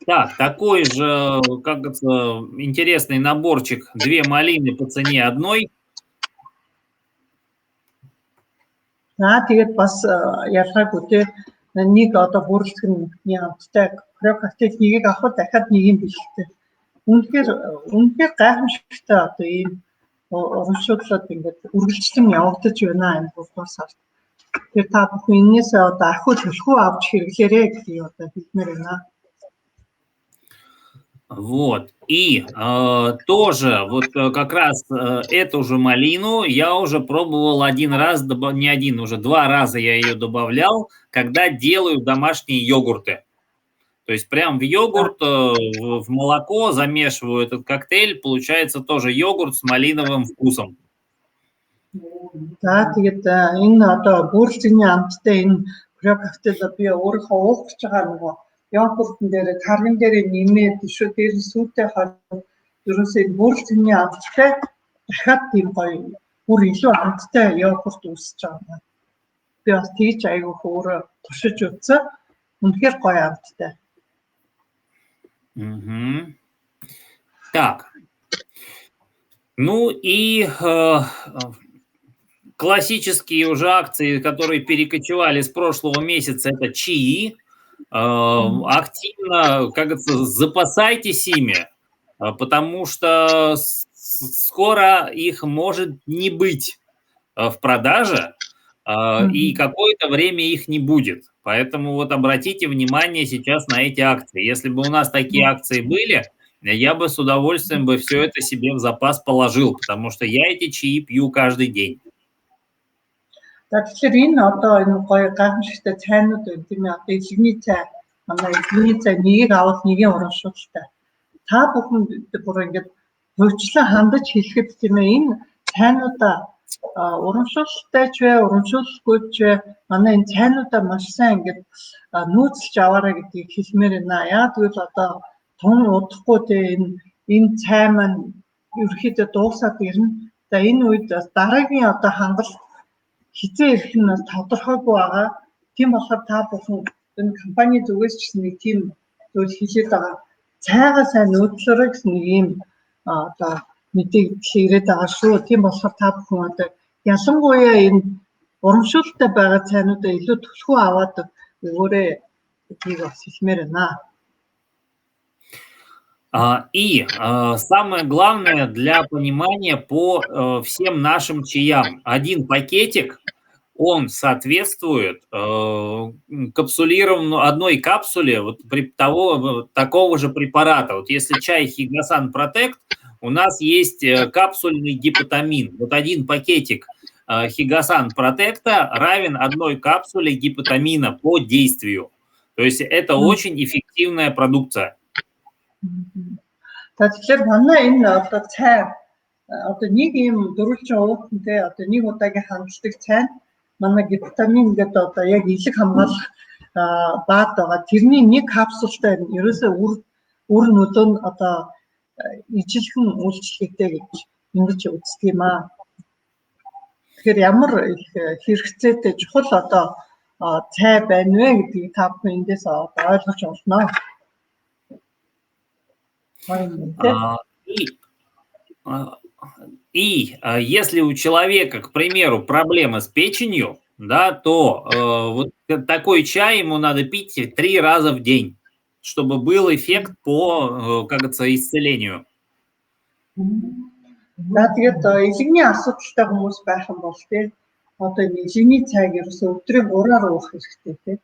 Так, такой же, как это, интересный наборчик, 2 малины по цене одной. Тэгээд бас ялгаагүй те нэг одоо бүрэлдэхүүний амттай крё коктейл нэгийг авах дахиад нэг юм бэлтээ. Үнэхээр гайхамшигтай одоо ийм урамшууллууд ингээд үргэлжлэн явагдаж байна энэ 3 сард. Тэгэхээр та бүхэн энээс одоо ахиу төлхөө авч хэрэглээрэй гэдгийг одоо хэлмээр байна. Вот. И тоже вот как раз эту же малину я уже пробовал один раз, не один, уже 2 раза я ее добавлял, когда делаю домашние йогурты. То есть прям в йогурт, в молоко замешиваю этот коктейль, получается тоже йогурт с малиновым вкусом. За тэгээд энэ одоо бүрэлдэхүүний амттай энэ крё коктейл би өөрөө уух гэж байгаа нөгөө йогуртын дээр тарган дээр нэмээд шүү дээр сүйтэй хойно ерөөсөө бүрэлдэхүүний амттай дахиад тийм гоё бүр илүү амттай йогурт үүсэж байгаа. Би бас тийж айгүйх өөрөө туршиж үзсэн. Үнэхээр гоё амттай. Угу. Так. Ну и классические уже акции, которые перекочевали с прошлого месяца, это чаи. Активно, как говорится, запасайтесь ими, потому что скоро их может не быть в продаже, и какое-то время их не будет. Поэтому вот обратите внимание сейчас на эти акции. Если бы у нас такие акции были, я бы с удовольствием бы все это себе в запас положил, потому что я эти чаи пью каждый день. Тэгэхээр энэ одоо энэ гоё гайхамшигтай цайнууд байна тийм ээ. Одоо илгэний цай, манай илгэний цай нэгийг авал нэгийн урамшуулалтай. Та бүхэн бүр ингээд хөвчлэн хандаж хэлэхэд тийм ээ энэ цайнуудаа урамшуулалтай ч вэ, урамшуулалгүй ч вэ, манай энэ цайнуудаа маш сайн ингээд нүүцлж аваарай гэдгийг хэлмээр байна. Яа тэгвэл одоо тун удахгүй тийм энэ цай маань ерөөхдөө дуусаад ирнэ. За энэ үед дараагийн одоо хангалт хизээ ирэх нь тодорхойгүй байгаа. Тийм болохоор та бүхэн энэ компани зүгээс ч нэг тийм зүйл хийлээд байгаа. Цайгаа сайн нөөдлөөрэй гэсэн нэг юм одоо мэдээлэл ирээд байгаа шүү. Тийм болохоор та бүхэн одоо ялангуяа энэ урамшуулалтай байгаа цайнуудаа илүү төлхөө аваад өгөөрэй гэдгийг бас хэлмээр байна. И самое главное для понимания по всем нашим чаям. Один пакетик, он соответствует капсулированному одной капсуле вот такого же препарата. Вот если чай Хигасан Протект, у нас есть капсульный гипотамин. Вот один пакетик Хигасан Протекта равен одной капсуле гипотамина по действию. То есть это очень эффективная продукция. Тэгэхээр манай энэ одоо цай одоо нэг юм дөрвөлжин уухантэй одоо нэг удаагийн хандлагдаг цай манай гипотамин гэдэг одоо яг илэг хамгаалах баад байгаа. Тэрний нэг капсултай ерөөсөө үр нөлөө нь одоо ижилхэн үйлчлэгтэй гэж ингэж үздэг юм аа. Тэгэхээр ямар их хэрэгцээтэй чухал одоо цай байна вэ гэдгийг та бүхэн эндээс ойлгож олно. И если у человека, к примеру, проблемы с печенью, да, то вот такой чай ему надо пить 3 раза в день, чтобы был эффект по, как говорится, исцелению. За тэгээд элэгний асуудалтай хүмүүс байх юм бол тий одоо энэ элэгний цайг ерөөсөө өдрийн 3-аар уух хэрэгтэй тий.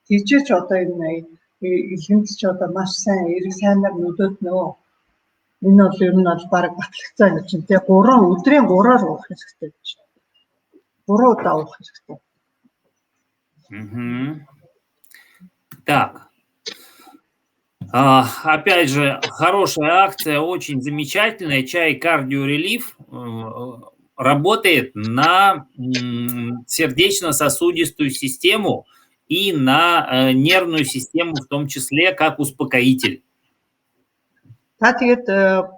Тийчээч одоо энэ элгэнд ч одоо маш сайн эрэг сайнаар нүдэд нөө энэ бол ер нь бол баг батлагцаа гэж юм тий 3 өдрийн 3-аар уух хэрэгтэй гэж. 3 удаа уух хэрэгтэй. Так. Опять же, хорошая акция, очень замечательная. Чай Cardio Relief работает на сердечно-сосудистую систему и на нервную систему, в том числе как успокоитель. Та тэгээд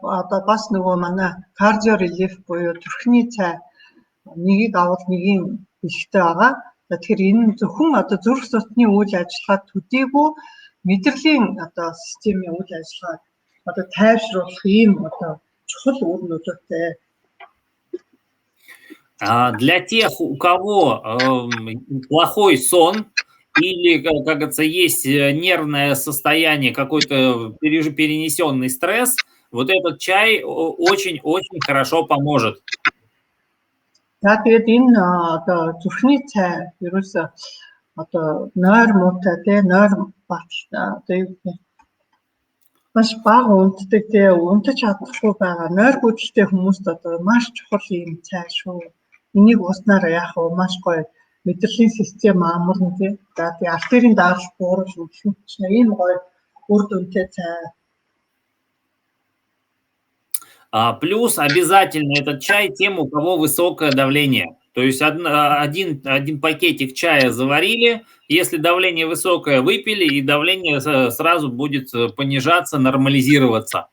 одоо бас нөгөө манай Cardio Relief буюу зүрхний цай нэгийг авал нэгийн бэлгтэй байгаа. Тэгэхээр энэ зөвхөн одоо зүрх судасны үйл ажиллагаа төдийгүй мэдрэлийн одоо системийн үйл ажиллагааг одоо тайвшруулах ийм одоо чухал үр нөлөөтэй. Для тех, у кого плохой сон или, как говорится, есть нервное состояние, какой-то перенесенный стресс, вот этот чай очень-очень хорошо поможет. За тэгээд энэ одоо зүрхний цай ерөөсөө одоо нойр муутай тий нойр баталтай одоо юу гэх маш бага унтдаг тий унтаж чадахгүй байгаа нойр гүйцэлтэй хүмүүст одоо маш чухал юм цай шүү. Энийг ууснаар яах вэ? Маш гоё мэдрэлийн систем амарна тий. За тий артерийн даралт бууруулж өгч ийм гоё үр дүнтэй цай. Плюс обязательно этот чай тем, у кого высокое давление. То есть один пакетик чая заварили, если давление высокое, выпили, и давление сразу будет понижаться, нормализироваться.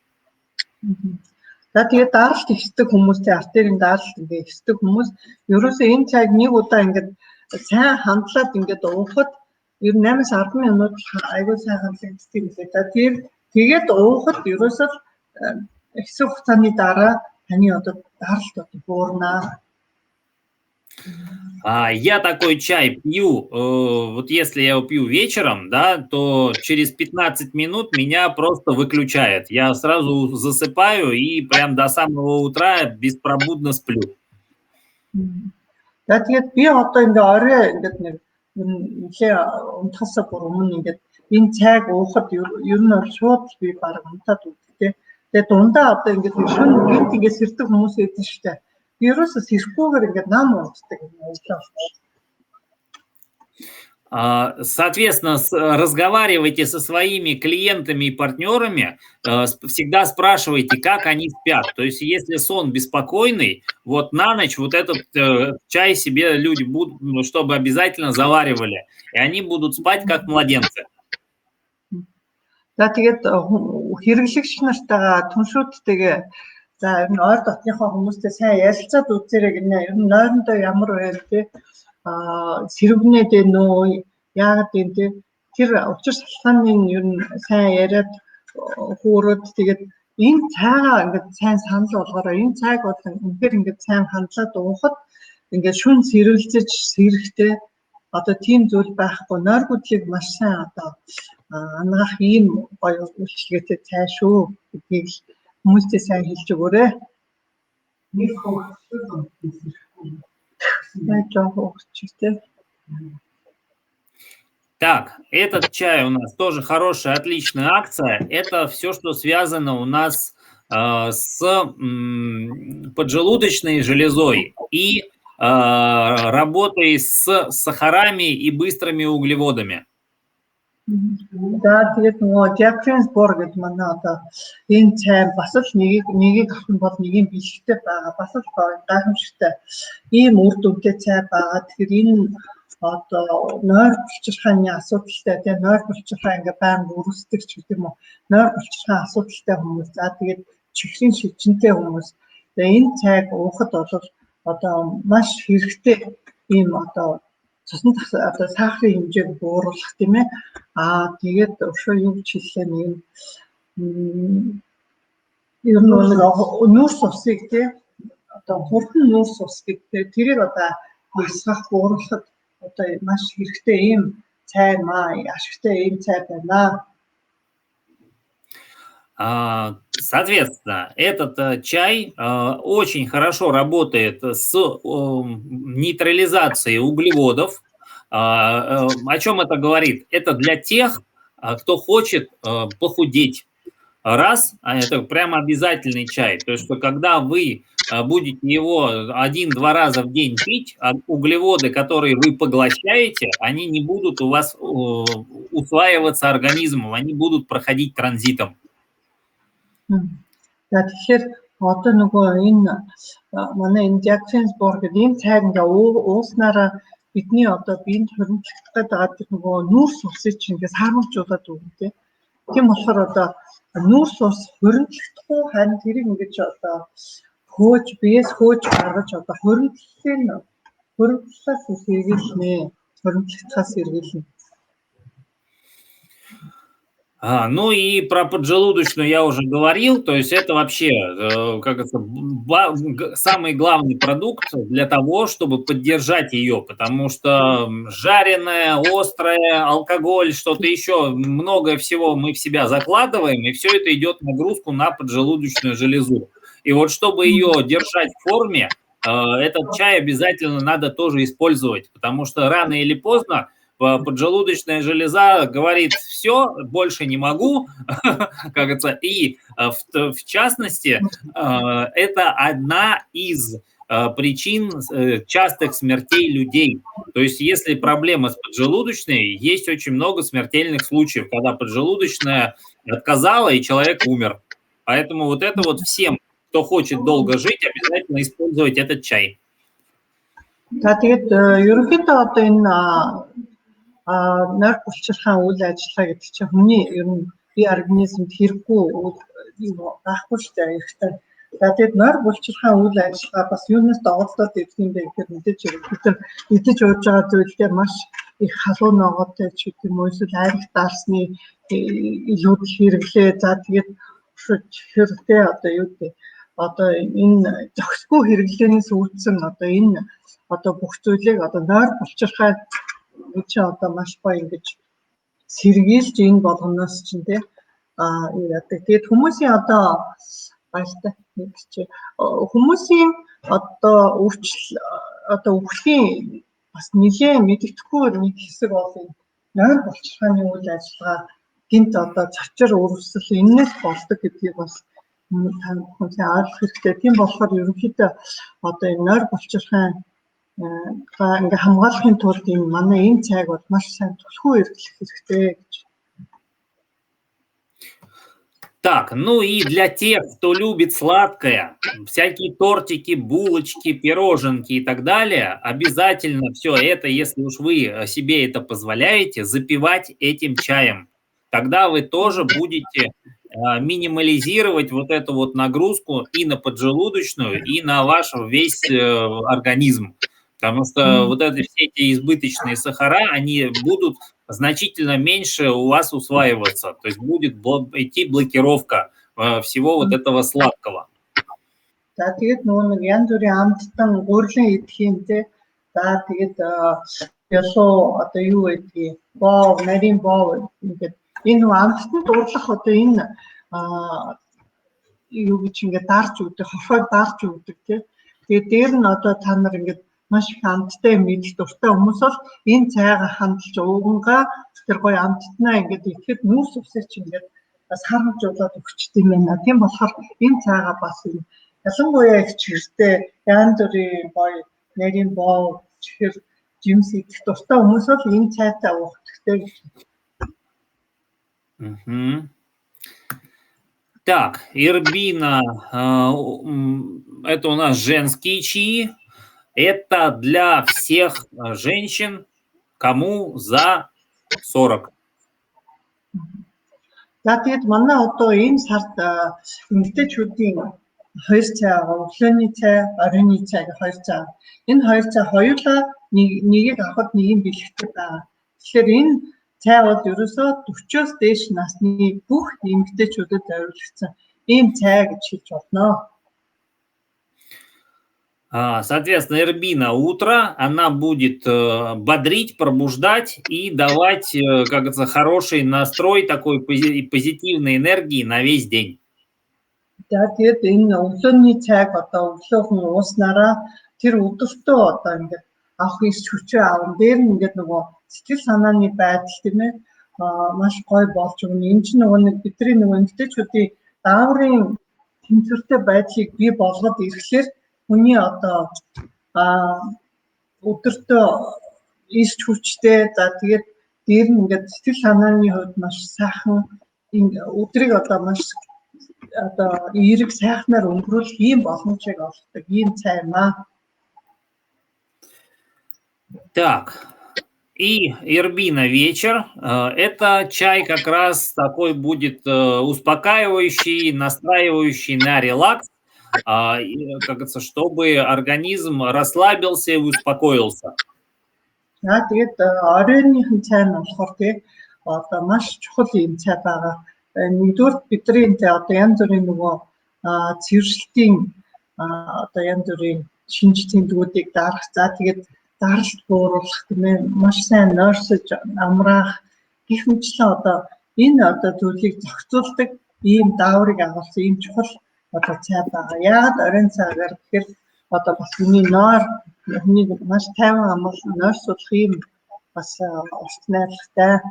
За тэгээд даралт ихсдэг хүмүүстэй артерийн даралт ингээ ихсдэг хүмүүс ерөөсөө энэ цайг нэг удаа ингээд сайн хандлаад ингээд уухад ер нь 8-10 минут айгүй сайн хандлагддаг юм лээ. Тэгээд уухад ерөөсөө хэсэг хугацааны дараа таны одоо даралт одоо буурнаа. Я такой чай пью, вот если я его пью вечером, да, то через 15 минут меня просто выключает. Я сразу засыпаю и прям до самого утра беспробудно сплю. За тэгээд би одоо ингээ орой ингээд нэг нэлээ унтахаас бүр өмнө ингээд энэ цайг уухад ер нь бол шууд би баг унтаад үзтээ. Тэгээд дундаа одоо ингээд шүн гинт ингээд сэрдэг хүмүүс байдаг шүү дээ. Вирусы сэрхгүйгээр ингээд нам уусдаг юм уу? Соответственно, разговаривайте со своими клиентами и партнерами, всегда спрашивайте, как они спят. То есть, если сон беспокойный, вот на ночь вот этот чай себе люди будут, чтобы обязательно заваривали, и они будут спать как младенцы. За тэгээд хэрэглэгч нартайгаа түншүүдтэйгээ за энэ ойр дотныхоо хүмүүстэй сайн ярилцаад үзээрэй гинэ. Ер нь нойрондоо ямар байв те сэрвнээд нөө яагаад юм те тэр учир шалтгааныг ер нь сайн яриад хөөрөөд тэгээд энэ цайгаа ингээд сайн санал болгоорой. Энэ цайг бол үнэхээр ингээд сайн хандлаад уухад ингээд шүн сэрвэлзэж сэрэхтэй одоо тийм зүйл байхгүй. Нойр гүдлийг маш сайн одоо ангаах ийм гоё үйлчлэгээтэй цай шүү гэдгийг хүмүүстээ сайн хэлж өгөөрэй. Нэг хөвгчтэй. Так, этот чай у нас тоже хорошая, отличная акция. Это все, что связано у нас с поджелудочной железой и работой с сахарами и быстрыми углеводами. За тэгээд нөгөө Jackson's-Bor гэдэг манай одоо энэ цай бас л нэгийг авах нь бол нэгийн бэлгтэй байгаа. Бас л гайхамшигтай ийм үр дүнтэй цай байгаа. Тэгэхээр энэ одоо нойр булчирхааны асуудалтай тийм нойр булчирхаа ингээ байн өрөвсдөг ч гэдэг юм уу. Нойр булчирхааны асуудалтай хүмүүс. За тэгээд чихрийн шижинтэй хүмүүс. Тэгээ энэ цайг уухад бол одоо маш хэрэгтэй ийм одоо цусны одоо сахарын хэмжээг бууруулах тийм ээ. Тэгээд өшөө юу гэж хэллээ нэг ер нь нүүрс усыг тийм одоо хурдан нүүрс ус гэдэг тэрийг одоо масгах бууруулахад одоо маш хэрэгтэй ийм цай маа ашигтай ийм цай байна. Соответственно, этот чай очень хорошо работает с нейтрализацией углеводов. О чем это говорит? Это для тех, кто хочет похудеть. Раз, это прямо обязательный чай. То есть, что когда вы будете его 1-2 раза в день пить, углеводы, которые вы поглощаете, они не будут у вас усваиваться организмом, они будут проходить транзитом. За тэгэхээр одоо нөгөө энэ манай энэ Jackson's-Borg гэдэг энэ цайг ингээ ууснараа бидний одоо биед хөрөнгөлөх гэдэг тэр нөгөө нүүрс усыг чинь ингээ сармалжуулаад өгнө. Тийм болохоор одоо нүүрс ус хөрөнгөлөхгүй харин тэрийг ингэж одоо биес хөөж гаргаж одоо хөрөнгөлөхөөс сэргийлнэ. Хөрөнгөлөхөөс сэргийлнэ. Ну и про поджелудочную я уже говорил, то есть это вообще самый главный продукт для того, чтобы поддержать ее, потому что жареное, острое, алкоголь, что-то еще, много всего мы в себя закладываем, и все это идет нагрузку на поджелудочную железу. И вот чтобы ее держать в форме, этот чай обязательно надо тоже использовать, потому что рано или поздно поджелудочная железа говорит: все, больше не могу, как говорится, и в частности это одна из причин частых смертей людей. То есть если проблема с поджелудочной, есть очень много смертельных случаев, когда поджелудочная отказала и человек умер. Поэтому вот это вот всем, кто хочет долго жить, обязательно использовать этот чай. Нойр булчирхаан үйл ажиллагаа гэдэг чинь хүний ер нь бие организмд хэрэггүй байхгүй шүү дээ ихтэй. За тэгээд нойр булчирхаан үйл ажиллагаа бас юунаас доголдоод ирдэг юм бэ гэхээр мэдээж бид нар идэж ууж байгаа зүйлдээ маш их халуун ногоотой ч гэдэг юм уу эсвэл айрах дарсны илүүд хэрэглээ. За тэгээд хэрэгтэй одоо юу гэдэг одоо энэ зохисгүй хэрэглээнээс үүдсэн одоо энэ одоо бүх зүйлийг одоо нойр булчирхай чи одоо маш гоё ингэж сэргийлж энэ болгоноос чинь тий юу яадаг. Тэгээд хүмүүсийн одоо баяртай чи хүмүүсийн одоо өвчлийн бас нэлээд мэддэхгүй нэг хэсэг бол энэ нойр булчирхааны үйл ажиллагаа гинт одоо цочор өрөвсөл энэс болдог гэдгийг бас хүмүүс ойлгох хэрэгтэй. Тийм болохоор ерөнхийдөө одоо энэ нойр булчирхаан ингээ хамгаалахын тулд энэ манай энэ цайг бол маш сайн түлхүү эргэлэх хэрэгтэй гэж. Так, ну и для тех, кто любит сладкое, всякие тортики, булочки, пироженки и так далее, обязательно все это, если уж вы себе это позволяете, запивать этим чаем. Тогда вы тоже будете минимализировать вот эту вот нагрузку и на поджелудочную, и на ваш весь организм. Потому что вот это, все эти избыточные сахара, они будут значительно меньше у вас усваиваться. То есть будет идти блокировка всего вот этого сладкого. За тэгээд нөгөө нэг янз бүрийн амттан гурилан идэх юм те. За тэгээд ялуу одоо юу гэдгийг боо, нарийн боо ингээд энэ амттанд дурлах одоо энэ юу гэж ингээд дарж өгдөг, хорхойд дарж өгдөг те. Тэгээд дээр нь одоо та нар ингээд маш их амттай мэдэх дуртай хүмүүс бол энэ цайгаа хандалж уугангаа тэр гоё амттнаа ингээд ихэд нүүрс усыг чинь ингээд бас харамжуулаад өгчт юм байна. Тийм болохоор энэ цайгаа бас ялангуяа их чиртэй янз бүрийн гоё нарийн боо чихэр жимс идэх дуртай хүмүүс бол энэ цайтай уух хэрэгтэй гэж. Так, Ирбина, это у нас женские чаи. Это для всех женщин, кому за 40. За тэгээд манай одоо энэ сард эмэгтэйчүүдийн 2 цай, өглөөний цай, оройн цай гэх 2 цай. Энэ 2 цай хоёулаа нэгийг авахд нэгийг бэлэгтэй байгаа. Тэгэхээр энэ цай бол ерөөсөө 40-оос дээш насны бүх эмэгтэйчүүдэд зориулагдсан ийм цай гэж хэлж болно. Соответственно, эрбина утро, она будет бодрить, пробуждать и давать, как говорится, хороший настрой, такой позитивной энергии на весь день. За тэгээд энэ өглөөний цайг одоо өглөөхөн ууснараа тэр өдөртөө одоо ингээд авах иш хүчээ аавн дээр нь ингээд нөгөө сэтгэл санааны байдал тийм ээ маш гоё болж өгнө. Энэ чинь нөгөө нэг бидний нөгөө эмгтээчүүдийн дааврын тэнцвэртэй байдлыг бий болгоод ирэхлээр хүний одоо өдөртөө иш хүчтэй за тэгээд дээр нь ингээд сэтгэл санааны хувьд маш сайхан өдрийг одоо маш эерэг сайхнаар өнгөрүүлэх ийм боломжийг олгодог ийм цай юм аа. Так, и эрбина вечер. Это чай как раз такой будет успокаивающий, настраивающий на релакс, как говорится, чтобы организм расслабился и успокоился. За тэгээд оройныхан цай нь болохоор тий одоо маш чухал ийм цай байгаа. Нэгдүгээр бидний одоо янз бүрийн нөгөө цэвэрлэлтийн одоо янз бүрийн шинж тэмдгүүдийг дарах. За тэгээд даралт бууруулах гэмээр маш сайн нойрсож амраах гэх мэтлэн одоо энэ одоо зүйлийг зохицуулдаг ийм дааврыг агуулсан ийм чухал одоо цай байгаа. Яагаад оройн цайгаар гэхээр одоо бас хүний нойр хүнийг маш тайван амгалан нойрсуулах ийм бас урт найрлагатай.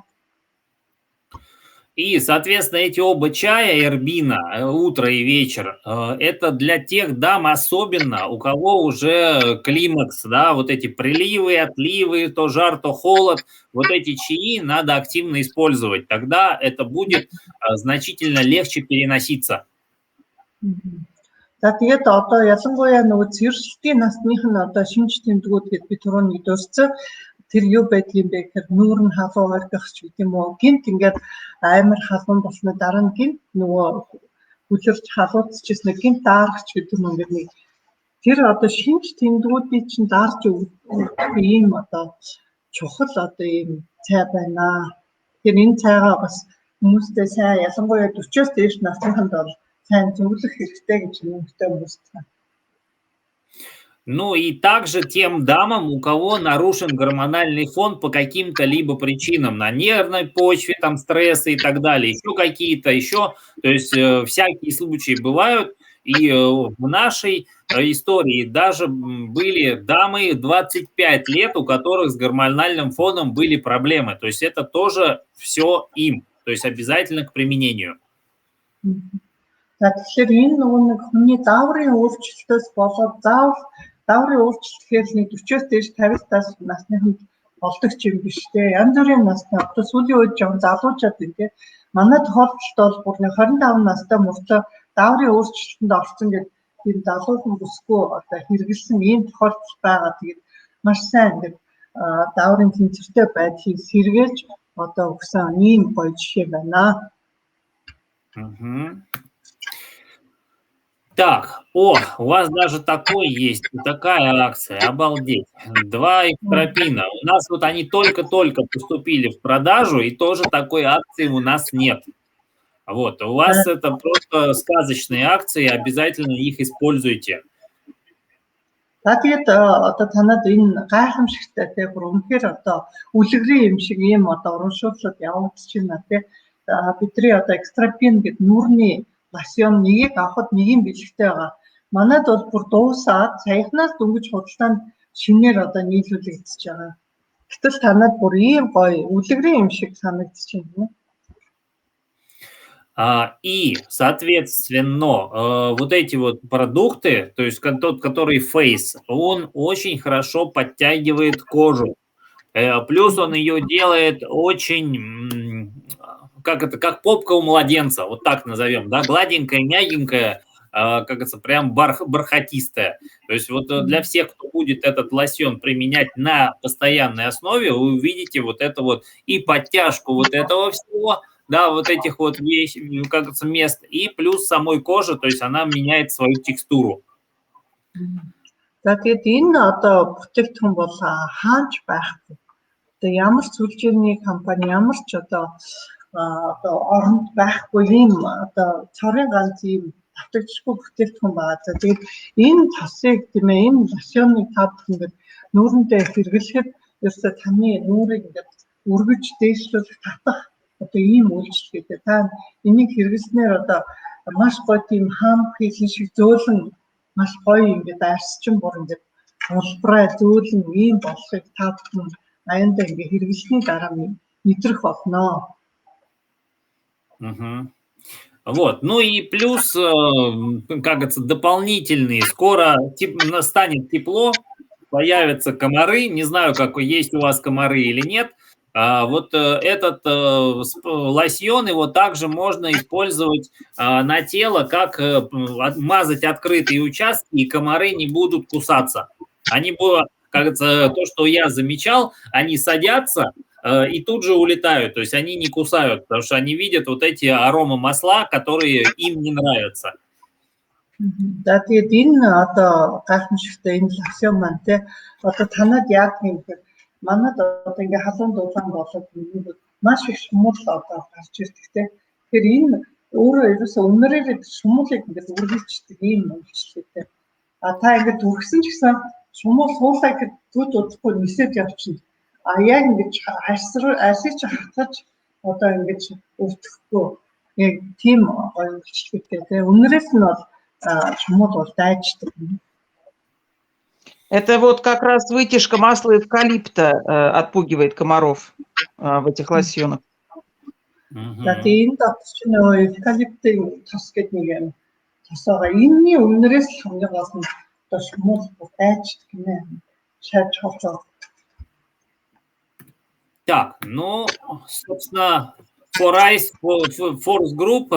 И, соответственно, эти оба чая, эрбина, утро и вечер, это для тех дам особенно, у кого уже климакс, да, вот эти приливы, отливы, то жар, то холод, вот эти чаи надо активно использовать, тогда это будет значительно легче переноситься. За тэгээд одоо ялангуяа нөгөө цэвэрлэлтийн насных нь одоо шинж тэмдгүүд гэдэг би түрүүний дурдсан тэр юу байдгийг бэ гэхээр нүүр нь халуун ордох ч гэдэг юм уу гинт ингээд амар халуун болсны дараа нь гинт нөгөө хүлэрч халууцчихсэн гинт даарах ч гэдэг юм ингээд нэг тэр одоо шинж тэмдгүүдийг чинь даарч өгөх ийм одоо чухал одоо ийм цай байна. Тэгэхээр энэ цайгаа бас хүмүүстэй сайн ялангуяа 40-оос дээш насныханд бол сайн зөвлөх хэрэгтэй гэж юмтай хүмүүст. Ну и также тем дамам, у кого нарушен гормональный фон по каким-то либо причинам, на нервной почве, там стрессы и так далее, еще какие-то еще, то есть всякие случаи бывают, и в нашей истории даже были дамы 25 лет, у которых с гормональным фоном были проблемы, то есть это тоже все им, то есть обязательно к применению. За тэгэхээр энэ нөгөө нэг хүний дааврын өөрчлөлтөөс болоод дааврын өөрчлөлт гэхэл нэг 40-оос дээш 50-аас насныханд болдог юм биш үү? Янз бүрийн насны одоо сүүлийн үед жоон залуучууд энэ манай тохиолдолд бол бүр 25 настай мөртөө дааврын өөрчлөлтөнд орсон гэдэг тийм залуухан бүсгүй одоо хэрэгэлсэн ийм тохиолдол байгаа. Тэгээд маш сайн ингээд дааврын тэнцвэртэй байдлыг сэргээж одоо өгсөн ийм гоё жишээ байна. Так, у вас даже такой есть, такая акция, обалдеть. 2 экстропина. У нас вот они только-только поступили в продажу, и тоже такой акции у нас нет. Вот, у вас это просто сказочные акции, обязательно их используйте. За тэгээд одоо танад энэ гайхамшигтай те бүр үнэхээр одоо үлгэрийн юм шиг ийм одоо урамшууллууд явагдаж байна те. Бидний одоо экстропин гэдэг нүүрний лосьон нэгийг авахд нэгийн бэлэгтэй байгаа. Манайд бол бүр дуусаад саяхнаас дөнгөж худалдаанд шинээр одоо нийлүүлэгдэж байгаа. Гэтэл танад бүр ийм гоё үлгэрийн юм шиг санагдаж байна. И, соответственно, вот эти вот продукты, то есть тот, который Face, он очень хорошо подтягивает кожу. Плюс он ее делает очень, как попка у младенца, вот так назовем, да, гладенькая, мягенькая, как говорится, прям бархатистая. То есть вот для всех, кто будет этот лосьон применять на постоянной основе, вы увидите вот это вот и подтяжку вот этого всего, да, вот этих вот вещей, как говорится, мест, и плюс самой кожи, то есть она меняет свою текстуру. За тэгээд энэ одоо бүтээгдэхүүн бол хаанч байхгүй. Одоо ямар сүлжээний компани, ямар ч одоо оронд байхгүй ийм одоо цорын ганц ийм автагдчихгүй бүтээгдэхүүн байгаа. За тэгээд энэ тасыг тийм ээ энэ лосьоныг та бүхэн ингээд нүүрэндээ хэрэглэхэд ерөөсөө таны нүүрийг ингээд өргөж дээшлүүлэх татах одоо ийм үйлчлэгээ. Та энийг хэрэглэснээр одоо маш гоё тийм хаан хийх шиг зөөлөн маш гоё ингээд арсчин бүр ингээд улбраа зөөлөн ийм болохыг та бүхэн аяндаа ингээд хэрэглэсний дараа мэдрэх болно. Мгм. Вот, ну и плюс, как говорится, дополнительные. Скоро станет тепло, появятся комары. Не знаю, как есть у вас комары или нет. Вот этот лосьон, его также можно использовать на тело, как мазать открытые участки, и комары не будут кусаться. Они будут, как говорится, то, что я замечал, они садятся и тут же улетают, то есть они не кусают, потому что они видят вот эти аромамасла, которые им не нравятся. За тэгээд энэ одоо гайхамшигтай энэ лосьон маань те одоо танад яг юм хэрэг манад одоо ингээ халуун дулаан болоод маш их шумуул одоо гарч ирдэг те. Тэгэхээр энэ өөрөө ерөөсөө өнөрөө шумуулыг ингээ үргэлжлүүлдэг ийм үйлчлэгтэй. Та ингээ дүрхсэн ч гэсэн шумуул суулаа гэж зүд удахгүй нисэж явчихна. Яг ингэж арсыг ч хатгаж одоо ингэж өвдөхгүй яг тийм гоё үйлчлэгтэй те. Өнөрөөс нь бол шумуул бол дайждаг. Это вот как раз вытяжка масла эвкалипта отпугивает комаров в этих лосьонах. За тийм дотч нөө эвкалиптын тос гэдэг нэг юм тосоо. Энэний өмнөрөөс л хамгийн гол нь одоо шумуул дайждаг гинэ. Шаж хоцоо. Так, ну, собственно, Force Group,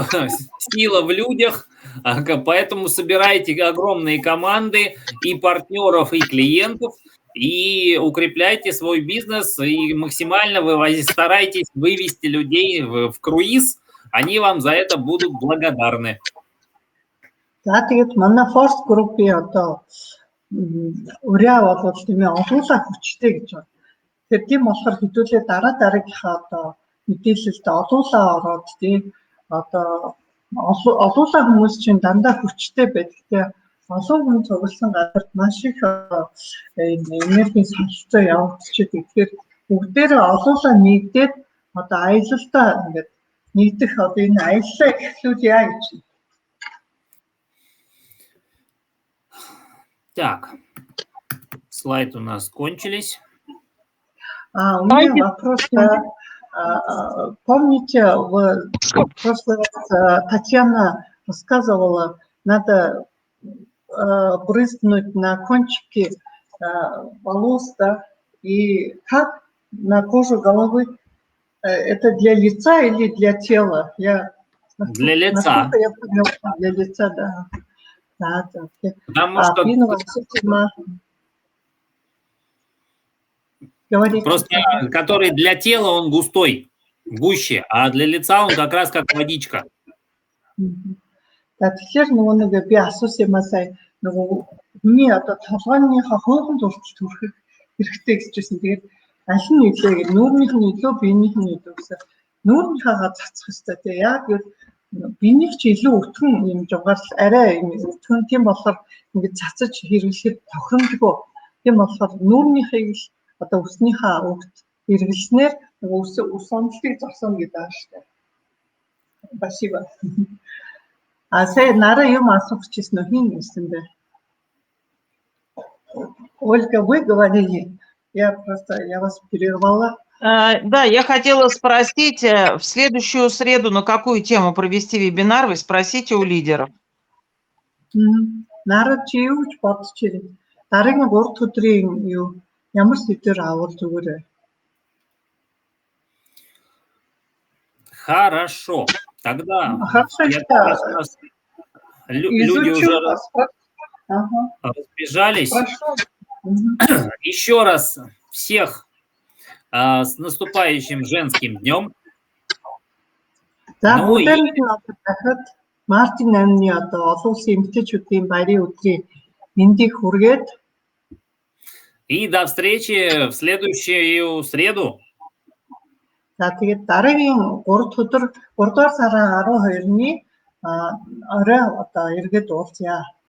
сила в людях, поэтому собирайте огромные команды и партнеров, и клиентов, и укрепляйте свой бизнес, и максимально старайтесь вывести людей в круиз, они вам за это будут благодарны. За тэгээд манай Force Group-ийн одоо өрөө болоод тийм олуулаа хүчтэй гэж байна. Тэгэхээр тийм болохоор хэдүүлээ дараагийнхаа одоо мэдээлэлд олуулаа ороод тийм одоо олуулаа хүмүүс чинь дандаа хүчтэй байдаг тийм олон хүн цугласан газарт маш их энергийн салцаа явагдчихэдэг. Тэгэхээр бүгдээрээ олуулаа нэгдээд одоо аялалдаа ингээд нэгдэх одоо энэ аяллаа эхлүүлъя гэж. Так, слайды у нас кончились. У меня вопрос. Помните, в прошлый раз Татьяна рассказывала, надо брызнуть на кончики волос, да, и как на кожу головы? Это для лица или для тела? Для лица. Я поняла, для лица, да. Да. Потому что... Просто который для тела он густой, гуще, а для лица он как раз как водичка. Тэгэхээр нэг би асуусан юм сая миний одоо толгойнхаа хоолнд урч төрөх хэрэгтэй гэжсэн. Тэгээд аль нь нөлөө нүүрнийх нь нөлөө биенийх нь нөлөө гэсэн. Нүүрнийхаагаа цацах хэрэгтэй тийм яг биених ч илүү өтгөн юм жугаар арай өтгөн тийм болохоор ингээд цацаж хэрэглэхэд тохиромжгүй. Тийм болохоор нүүрнийхийг л одоо өснийхаа өгт хэрэглэснээр ус онцлог зогсоно гэдэг байна шүү дээ. Спасибо. Сая нараа юм асуух гэсэн нь хин гэсэн бэ? Ольга, вы говорили, я вас прервала. Да, я хотела спросить, в следующую среду на какую тему провести вебинар, вы спросите у лидеров. Нараа чи юу гэж бодож байна? Дараагийн 3 өдрийн юу ямар сэдвээр авал зүгээр вэ? Хорошо. Тогда люди уже разбежались. Еще раз всех с наступающим женским днем. Ну и... Мартин Анни одоо олон улсын эмэгтэйчүүдийн баярын өдрийн мэндийг хүргээд и до встречи в следующую среду. За тэгээд дараагийн 3 дугаар сарын 12-ны орой одоо эргээд уулзъя.